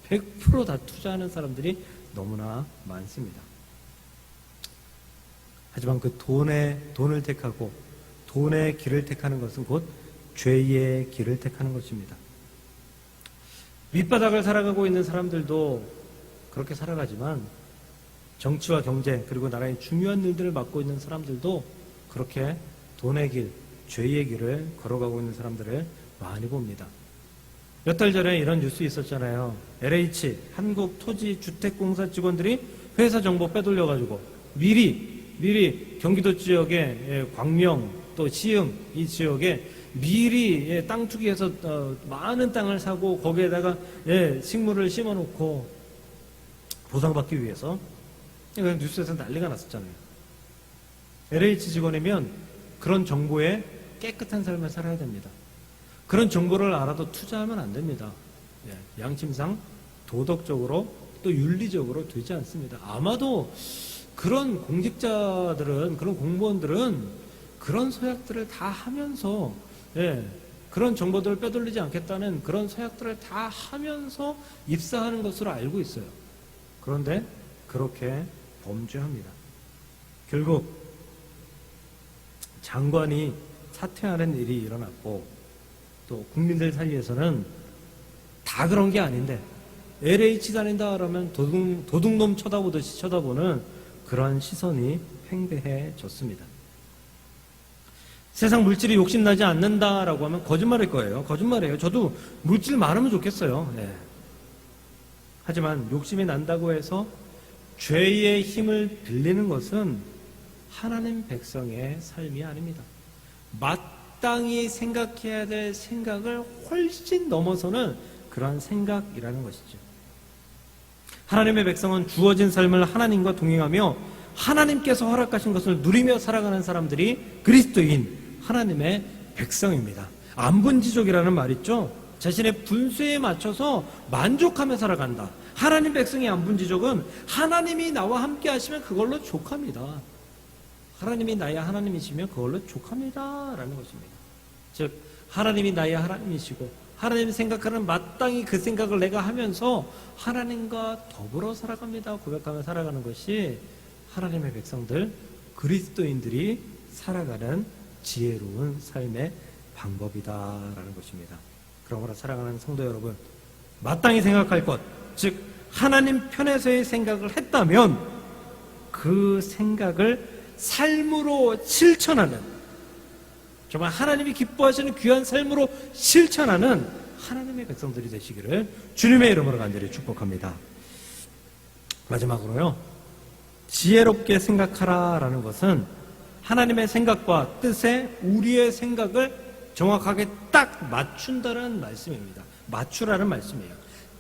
Speaker 2: 100% 다 투자하는 사람들이 너무나 많습니다. 하지만 그 돈을 택하고 돈의 길을 택하는 것은 곧 죄의 길을 택하는 것입니다. 밑바닥을 살아가고 있는 사람들도 그렇게 살아가지만 정치와 경제 그리고 나라의 중요한 일들을 맡고 있는 사람들도 그렇게 돈의 길, 죄의 길을 걸어가고 있는 사람들을 많이 봅니다. 몇 달 전에 이런 뉴스 있었잖아요. LH 한국토지주택공사 직원들이 회사 정보 빼돌려가지고 미리 경기도 지역에 광명 또 시흥 이 지역에 미리 땅 투기해서 많은 땅을 사고 거기에다가 식물을 심어놓고 보상받기 위해서 뉴스에서 난리가 났었잖아요. LH 직원이면 그런 정보에 깨끗한 삶을 살아야 됩니다. 그런 정보를 알아도 투자하면 안 됩니다. 양심상 도덕적으로 또 윤리적으로 되지 않습니다. 아마도 그런 공직자들은 그런 공무원들은 그런 서약들을 다 하면서 그런 정보들을 빼돌리지 않겠다는 그런 서약들을 다 하면서 입사하는 것으로 알고 있어요. 그런데 그렇게 범죄합니다. 결국 장관이 사퇴하는 일이 일어났고 또 국민들 사이에서는 다 그런 게 아닌데 LH 다닌다 그러면 도둑놈 쳐다보듯이 쳐다보는 그러한 시선이 팽배해졌습니다. 세상 물질이 욕심나지 않는다라고 하면 거짓말일 거예요. 거짓말이에요. 저도 물질 많으면 좋겠어요. 하지만 욕심이 난다고 해서 죄의 힘을 빌리는 것은 하나님 백성의 삶이 아닙니다. 마땅히 생각해야 될 생각을 훨씬 넘어서는 그러한 생각이라는 것이죠. 하나님의 백성은 주어진 삶을 하나님과 동행하며 하나님께서 허락하신 것을 누리며 살아가는 사람들이 그리스도인 하나님의 백성입니다. 안분지족이라는 말 있죠. 자신의 분수에 맞춰서 만족하며 살아간다. 하나님 백성의 안분지족은 하나님이 나와 함께 하시면 그걸로 족합니다. 하나님이 나의 하나님이시면 그걸로 족합니다 라는 것입니다. 즉 하나님이 나의 하나님이시고 하나님 생각하는 마땅히 그 생각을 내가 하면서 하나님과 더불어 살아갑니다 고백하며 살아가는 것이 하나님의 백성들 그리스도인들이 살아가는 지혜로운 삶의 방법이다라는 것입니다. 그러므로 사랑하는 성도 여러분, 마땅히 생각할 것, 즉 하나님 편에서의 생각을 했다면 그 생각을 삶으로 실천하는, 정말 하나님이 기뻐하시는 귀한 삶으로 실천하는 하나님의 백성들이 되시기를 주님의 이름으로 간절히 축복합니다. 마지막으로요, 지혜롭게 생각하라라는 것은 하나님의 생각과 뜻에 우리의 생각을 정확하게 딱 맞춘다는 말씀입니다. 맞추라는 말씀이에요.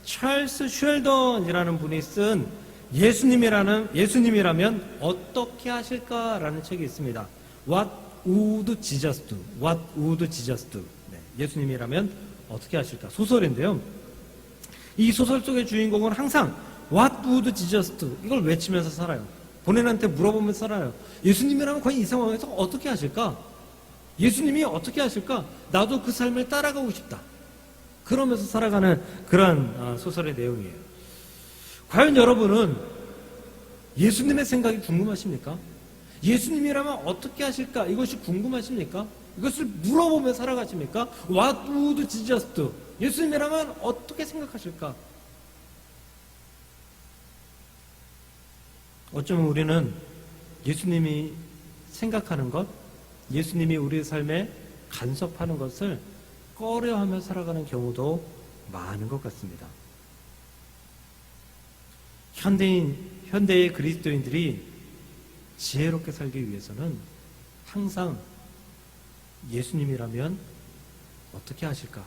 Speaker 2: 찰스 쉘던이라는 분이 쓴 예수님이라면 어떻게 하실까라는 책이 있습니다. What would Jesus do? What would Jesus do? 예수님이라면 어떻게 하실까? 소설인데요. 이 소설 속의 주인공은 항상 What would Jesus do? 이걸 외치면서 살아요. 본인한테 물어보면서 살아요. 예수님이라면 과연 이 상황에서 어떻게 하실까? 예수님이 어떻게 하실까? 나도 그 삶을 따라가고 싶다. 그러면서 살아가는 그런 소설의 내용이에요. 과연 여러분은 예수님의 생각이 궁금하십니까? 예수님이라면 어떻게 하실까? 이것이 궁금하십니까? 이것을 물어보며 살아가십니까? What would Jesus do? 예수님이라면 어떻게 생각하실까? 어쩌면 우리는 예수님이 생각하는 것, 예수님이 우리의 삶에 간섭하는 것을 꺼려하며 살아가는 경우도 많은 것 같습니다. 현대의 그리스도인들이 지혜롭게 살기 위해서는 항상 예수님이라면 어떻게 하실까?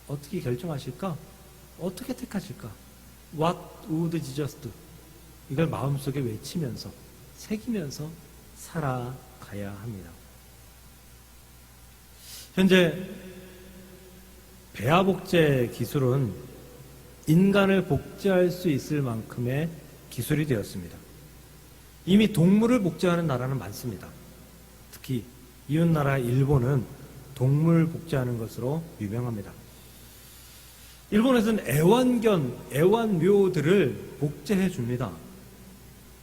Speaker 2: 어떻게 결정하실까? 어떻게 택하실까? What would Jesus do? 이걸 마음속에 외치면서 새기면서 살아가야 합니다. 현재 배아복제 기술은 인간을 복제할 수 있을 만큼의 기술이 되었습니다. 이미 동물을 복제하는 나라는 많습니다. 특히 이웃나라 일본은 동물 복제하는 것으로 유명합니다. 일본에서는 애완묘들을 복제해 줍니다.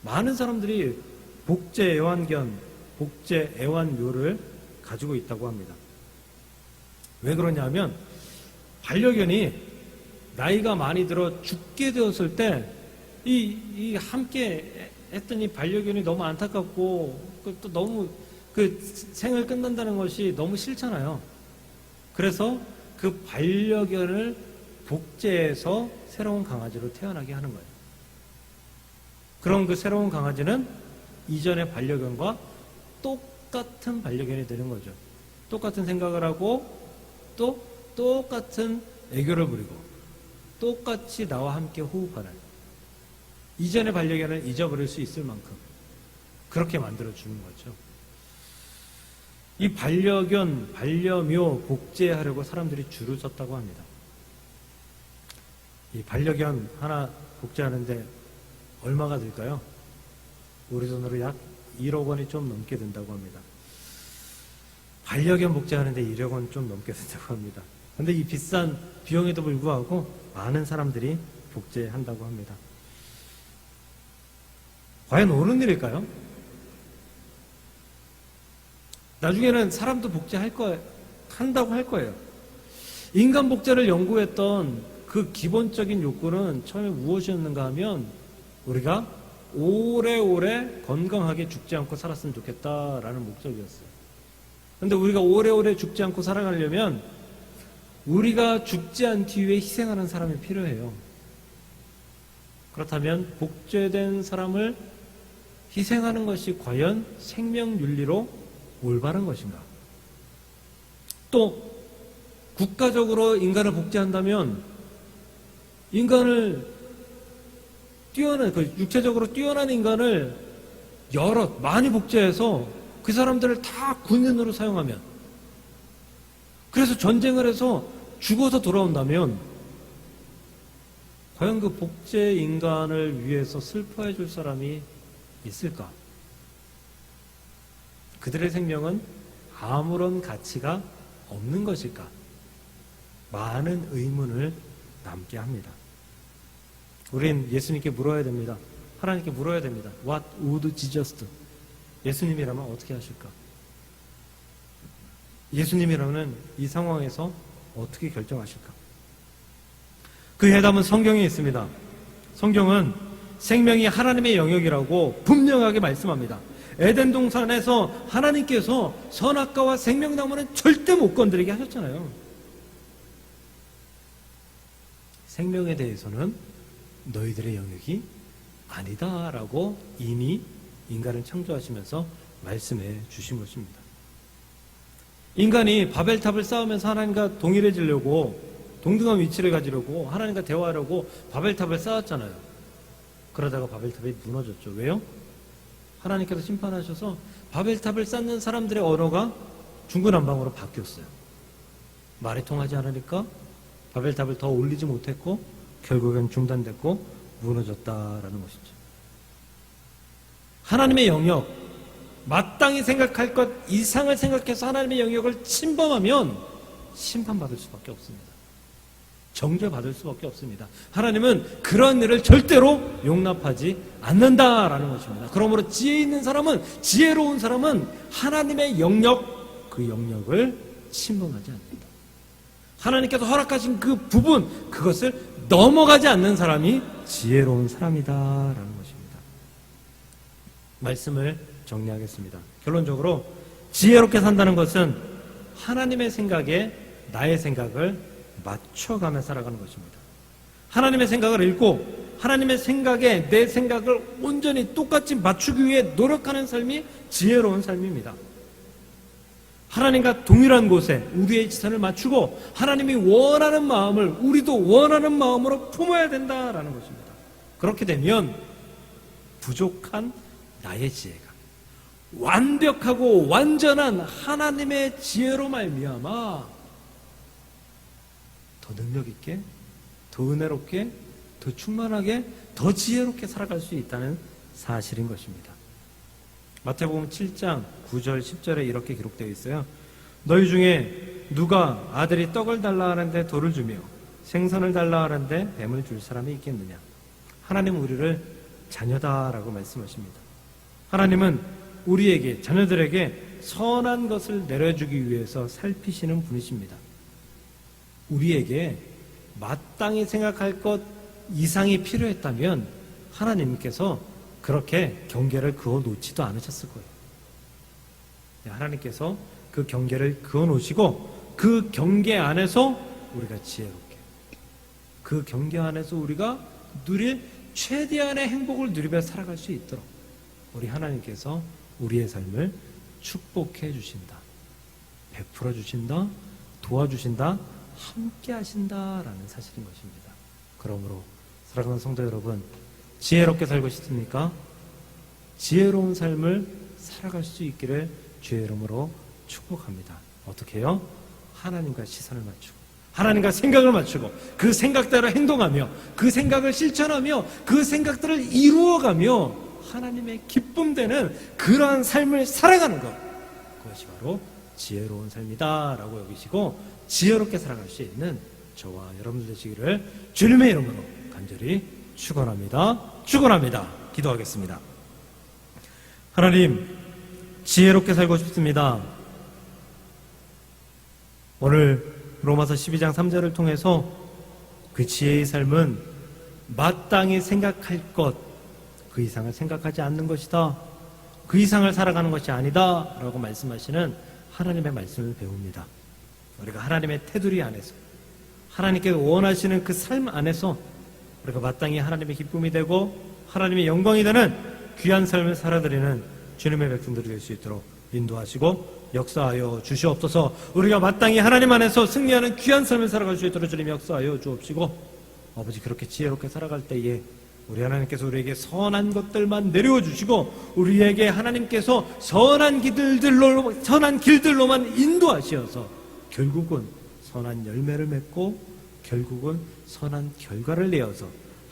Speaker 2: 많은 사람들이 복제 애완견, 복제 애완묘를 가지고 있다고 합니다. 왜 그러냐면 반려견이 나이가 많이 들어 죽게 되었을 때 이 함께 했던 이 반려견이 너무 안타깝고 또 너무 그 생을 끝난다는 것이 너무 싫잖아요. 그래서 그 반려견을 복제해서 새로운 강아지로 태어나게 하는 거예요. 그럼 그 새로운 강아지는 이전의 반려견과 똑같은 반려견이 되는 거죠. 똑같은 생각을 하고 또 똑같은 애교를 부리고 똑같이 나와 함께 호흡하는, 이전의 반려견을 잊어버릴 수 있을 만큼 그렇게 만들어주는 거죠. 이 반려견, 반려묘 복제하려고 사람들이 줄을 섰다고 합니다. 이 반려견 하나 복제하는데 얼마가 들까요? 우리 돈으로 약 1억 원이 좀 넘게 든다고 합니다. 반려견 복제하는데 1억 원 좀 넘게 든다고 합니다. 그런데 이 비싼 비용에도 불구하고 많은 사람들이 복제한다고 합니다. 과연 옳은 일일까요? 나중에는 사람도 한다고 할 거예요. 인간 복제를 연구했던 그 기본적인 욕구는 처음에 무엇이었는가 하면 우리가 오래오래 건강하게 죽지 않고 살았으면 좋겠다라는 목적이었어요. 그런데 우리가 오래오래 죽지 않고 살아가려면 우리가 죽지 않기 위해 희생하는 사람이 필요해요. 그렇다면 복제된 사람을 희생하는 것이 과연 생명윤리로 올바른 것인가? 또 국가적으로 인간을 복제한다면 인간을 육체적으로 뛰어난 인간을 많이 복제해서 그 사람들을 다 군인으로 사용하면, 그래서 전쟁을 해서 죽어서 돌아온다면 과연 그 복제 인간을 위해서 슬퍼해 줄 사람이 있을까? 그들의 생명은 아무런 가치가 없는 것일까? 많은 의문을 남게 합니다. 우린 예수님께 물어야 됩니다. 하나님께 물어야 됩니다. What would Jesus do? 예수님이라면 어떻게 하실까? 예수님이라면 이 상황에서 어떻게 결정하실까? 그 해답은 성경에 있습니다. 성경은 생명이 하나님의 영역이라고 분명하게 말씀합니다. 에덴 동산에서 하나님께서 선악과와 생명나무는 절대 못 건드리게 하셨잖아요. 생명에 대해서는 너희들의 영역이 아니다라고 이미 인간을 창조하시면서 말씀해 주신 것입니다. 인간이 바벨탑을 쌓으면서 하나님과 동일해지려고, 동등한 위치를 가지려고, 하나님과 대화하려고 바벨탑을 쌓았잖아요. 그러다가 바벨탑이 무너졌죠. 왜요? 하나님께서 심판하셔서 바벨탑을 쌓는 사람들의 언어가 중구난방으로 바뀌었어요. 말이 통하지 않으니까 바벨탑을 더 올리지 못했고 결국엔 중단됐고 무너졌다라는 것이죠. 하나님의 영역, 마땅히 생각할 것 이상을 생각해서 하나님의 영역을 침범하면 심판받을 수밖에 없습니다. 정죄받을 수밖에 없습니다. 하나님은 그런 일을 절대로 용납하지 않는다라는 것입니다. 그러므로 지혜 있는 사람은, 지혜로운 사람은 하나님의 영역, 그 영역을 침범하지 않는다. 하나님께서 허락하신 그 부분, 그것을 넘어가지 않는 사람이 지혜로운 사람이다라는 것입니다. 말씀을 정리하겠습니다. 결론적으로 지혜롭게 산다는 것은 하나님의 생각에 나의 생각을 맞춰가며 살아가는 것입니다. 하나님의 생각을 읽고 하나님의 생각에 내 생각을 온전히 똑같이 맞추기 위해 노력하는 삶이 지혜로운 삶입니다. 하나님과 동일한 곳에 우리의 시선을 맞추고 하나님이 원하는 마음을 우리도 원하는 마음으로 품어야 된다라는 것입니다. 그렇게 되면 부족한 나의 지혜가 완벽하고 완전한 하나님의 지혜로 말미암아 더 능력 있게, 더 은혜롭게, 더 충만하게, 더 지혜롭게 살아갈 수 있다는 사실인 것입니다. 마태복음 7장 9절 10절에 이렇게 기록되어 있어요. 너희 중에 누가 아들이 떡을 달라 하는데 돌을 주며 생선을 달라 하는데 뱀을 줄 사람이 있겠느냐? 하나님은 우리를 자녀다라고 말씀하십니다. 하나님은 우리에게, 자녀들에게 선한 것을 내려주기 위해서 살피시는 분이십니다. 우리에게 마땅히 생각할 것 이상이 필요했다면 하나님께서 그렇게 경계를 그어 놓지도 않으셨을 거예요. 하나님께서 그 경계를 그어 놓으시고 그 경계 안에서 우리가 지혜롭게, 그 경계 안에서 우리가 누릴 최대한의 행복을 누리며 살아갈 수 있도록 우리 하나님께서 우리의 삶을 축복해 주신다, 베풀어 주신다, 도와주신다, 함께 하신다라는 사실인 것입니다. 그러므로 사랑하는 성도 여러분, 지혜롭게 살고 싶습니까? 지혜로운 삶을 살아갈 수 있기를 주의 이름으로 축복합니다. 어떻게 해요? 하나님과 시선을 맞추고 하나님과 생각을 맞추고 그 생각대로 행동하며 그 생각을 실천하며 그 생각들을 이루어가며 하나님의 기쁨되는 그러한 삶을 살아가는 것, 그것이 바로 지혜로운 삶이다 라고 여기시고 지혜롭게 살아갈 수 있는 저와 여러분들 되시기를 주님의 이름으로 간절히 축원합니다. 기도하겠습니다. 하나님, 지혜롭게 살고 싶습니다. 오늘 로마서 12장 3절을 통해서 그 지혜의 삶은 마땅히 생각할 것, 그 이상을 생각하지 않는 것이다, 그 이상을 살아가는 것이 아니다 라고 말씀하시는 하나님의 말씀을 배웁니다. 우리가 하나님의 테두리 안에서 하나님께서 원하시는 그 삶 안에서 우리가 마땅히 하나님의 기쁨이 되고 하나님의 영광이 되는 귀한 삶을 살아드리는 주님의 백성들이 될 수 있도록 인도하시고 역사하여 주시옵소서. 우리가 마땅히 하나님 안에서 승리하는 귀한 삶을 살아갈 수 있도록 주님 역사하여 주옵시고, 아버지 그렇게 지혜롭게 살아갈 때에 우리 하나님께서 우리에게 선한 것들만 내려와 주시고 우리에게 하나님께서 선한 길들로만 인도하시어서 결국은 선한 열매를 맺고 결국은 선한 결과를 내어서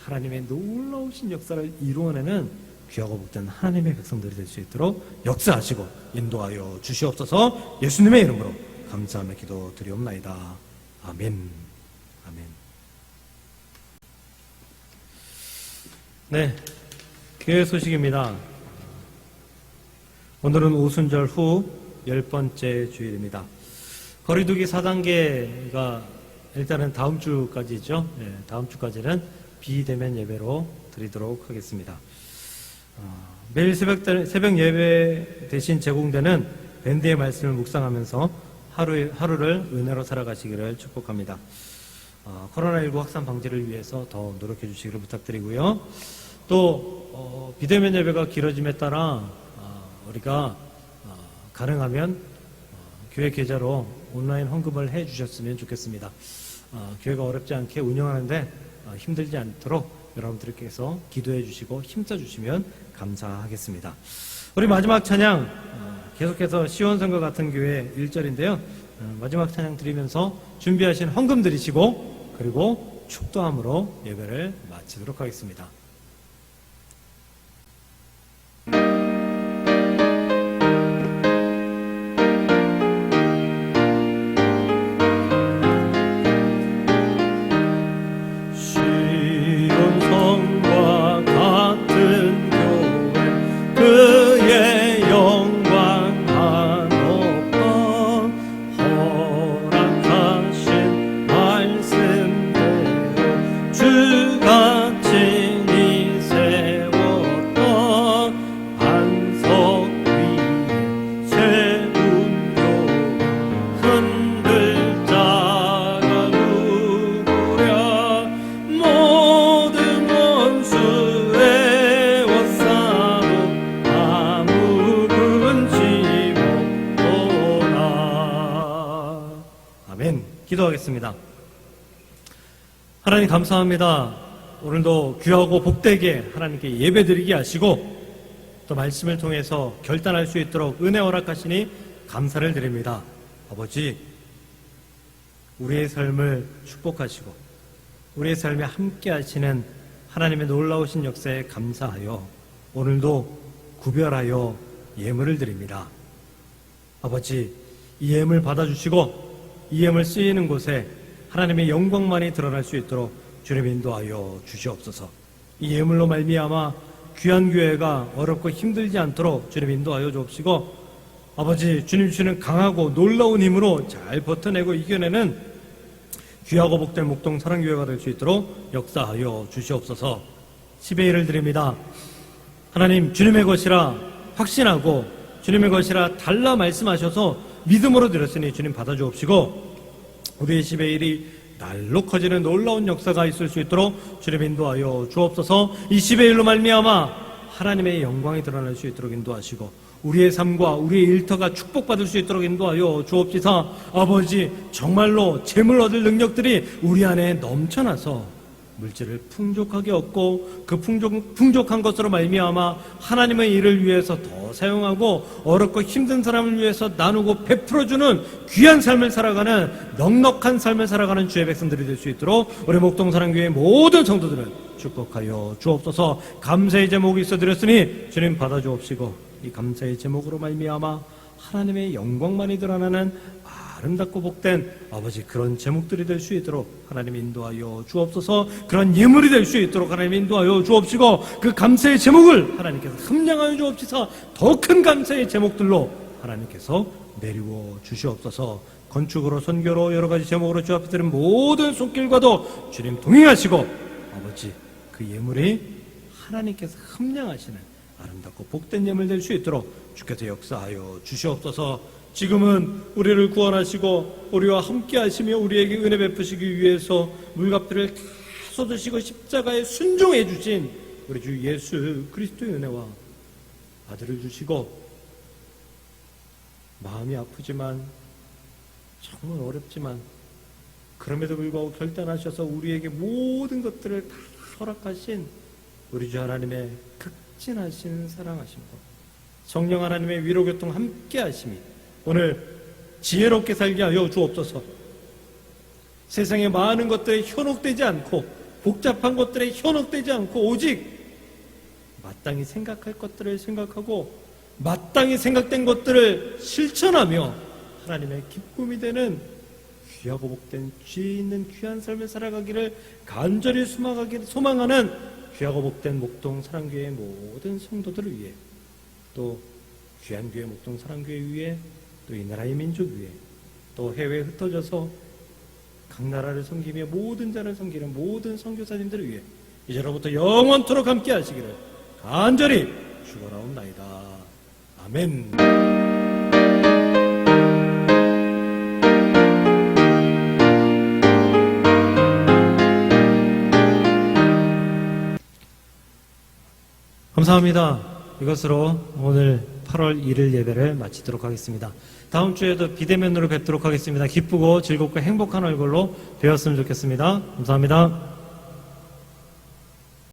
Speaker 2: 하나님의 놀라우신 역사를 이루어내는 귀하고 복된 하나님의 백성들이 될 수 있도록 역사하시고 인도하여 주시옵소서. 예수님의 이름으로 감사하며 기도드리옵나이다. 아멘. 아멘. 네, 교회 소식입니다. 오늘은 오순절 후 10번째 주일입니다. 거리두기 4단계가 일단은 다음 주까지죠. 네, 다음 주까지는 비대면 예배로 드리도록 하겠습니다. 매일 새벽 예배 대신 제공되는 밴드의 말씀을 묵상하면서 하루를 은혜로 살아가시기를 축복합니다. 코로나19 확산 방지를 위해서 더 노력해 주시기를 부탁드리고요. 또 비대면 예배가 길어짐에 따라 우리가 가능하면 교회 계좌로 온라인 헌금을 해 주셨으면 좋겠습니다. 교회가 어렵지 않게 운영하는데 힘들지 않도록 여러분들께서 기도해 주시고 힘써 주시면 감사하겠습니다. 우리 마지막 찬양 계속해서 시온성과 같은 교회 1절인데요. 마지막 찬양 드리면서 준비하신 헌금 드리시고 그리고 축도함으로 예배를 마치도록 하겠습니다. 기도하겠습니다. 하나님 감사합니다. 오늘도 귀하고 복되게 하나님께 예배드리게 하시고 또 말씀을 통해서 결단할 수 있도록 은혜 허락하시니 감사를 드립니다. 아버지, 우리의 삶을 축복하시고 우리의 삶에 함께 하시는 하나님의 놀라우신 역사에 감사하여 오늘도 구별하여 예물을 드립니다. 아버지, 이 예물 받아주시고 이 예물 쓰이는 곳에 하나님의 영광만이 드러날 수 있도록 주님 인도하여 주시옵소서. 이 예물로 말미암아 귀한 교회가 어렵고 힘들지 않도록 주님 인도하여 주옵시고, 아버지 주님 주시는 강하고 놀라운 힘으로 잘 버텨내고 이겨내는 귀하고 복된 목동 사랑교회가 될 수 있도록 역사하여 주시옵소서. 10의 1을 드립니다. 하나님, 주님의 것이라 확신하고 주님의 것이라 달라 말씀하셔서 믿음으로 드렸으니 주님 받아주옵시고, 우리의 10의 1이 날로 커지는 놀라운 역사가 있을 수 있도록 주님 인도하여 주옵소서. 이 10의 1로 말미암아 하나님의 영광이 드러날 수 있도록 인도하시고, 우리의 삶과 우리의 일터가 축복받을 수 있도록 인도하여 주옵시사. 아버지, 정말로 재물 얻을 능력들이 우리 안에 넘쳐나서 물질을 풍족하게 얻고 그 풍족한 것으로 말미암아 하나님의 일을 위해서 더 사용하고 어렵고 힘든 사람을 위해서 나누고 베풀어주는 귀한 삶을 살아가는, 넉넉한 삶을 살아가는 주의 백성들이 될 수 있도록 우리 목동사랑교회 모든 성도들을 축복하여 주옵소서. 감사의 제목이 있어 드렸으니 주님 받아주옵시고, 이 감사의 제목으로 말미암아 하나님의 영광만이 드러나는 아름답고 복된 아버지 그런 제목들이 될 수 있도록 하나님 인도하여 주옵소서. 그런 예물이 될 수 있도록 하나님 인도하여 주옵시고, 그 감사의 제목을 하나님께서 함량하여 주옵시사. 더 큰 감사의 제목들로 하나님께서 내리워 주시옵소서. 건축으로 선교로 여러 가지 제목으로 주 앞에 드린 모든 손길과도 주님 동행하시고, 아버지 그 예물이 하나님께서 함량하시는 아름답고 복된 예물 될 수 있도록 주께서 역사하여 주시옵소서. 지금은 우리를 구원하시고 우리와 함께 하시며 우리에게 은혜 베푸시기 위해서 물값들을 다 쏟으시고 십자가에 순종해 주신 우리 주 예수 그리스도의 은혜와 아들을 주시고, 마음이 아프지만 정말 어렵지만 그럼에도 불구하고 결단하셔서 우리에게 모든 것들을 다 허락하신 우리 주 하나님의 극진하신 사랑하심과 성령 하나님의 위로교통 함께 하심이 오늘 지혜롭게 살게 하여 주옵소서. 세상의 많은 것들에 현혹되지 않고 복잡한 것들에 현혹되지 않고 오직 마땅히 생각할 것들을 생각하고 마땅히 생각된 것들을 실천하며 하나님의 기쁨이 되는 귀하고 복된 지혜 있는 귀한 삶을 살아가기를 간절히 소망하는 귀하고 복된 목동 사랑교회의 모든 성도들을 위해, 또 귀한 교회 목동 사랑교회 위해, 또 이 나라의 민족 위에, 또 해외에 흩어져서 각 나라를 섬기며 모든 자를 섬기는 모든 선교사님들을 위해 이제로부터 영원토록 함께 하시기를 간절히 축원하옵나이다. 아멘. 감사합니다. 이것으로 오늘 8월 1일 예배를 마치도록 하겠습니다. 다음 주에도 비대면으로 뵙도록 하겠습니다. 기쁘고 즐겁고 행복한 얼굴로 뵈었으면 좋겠습니다. 감사합니다.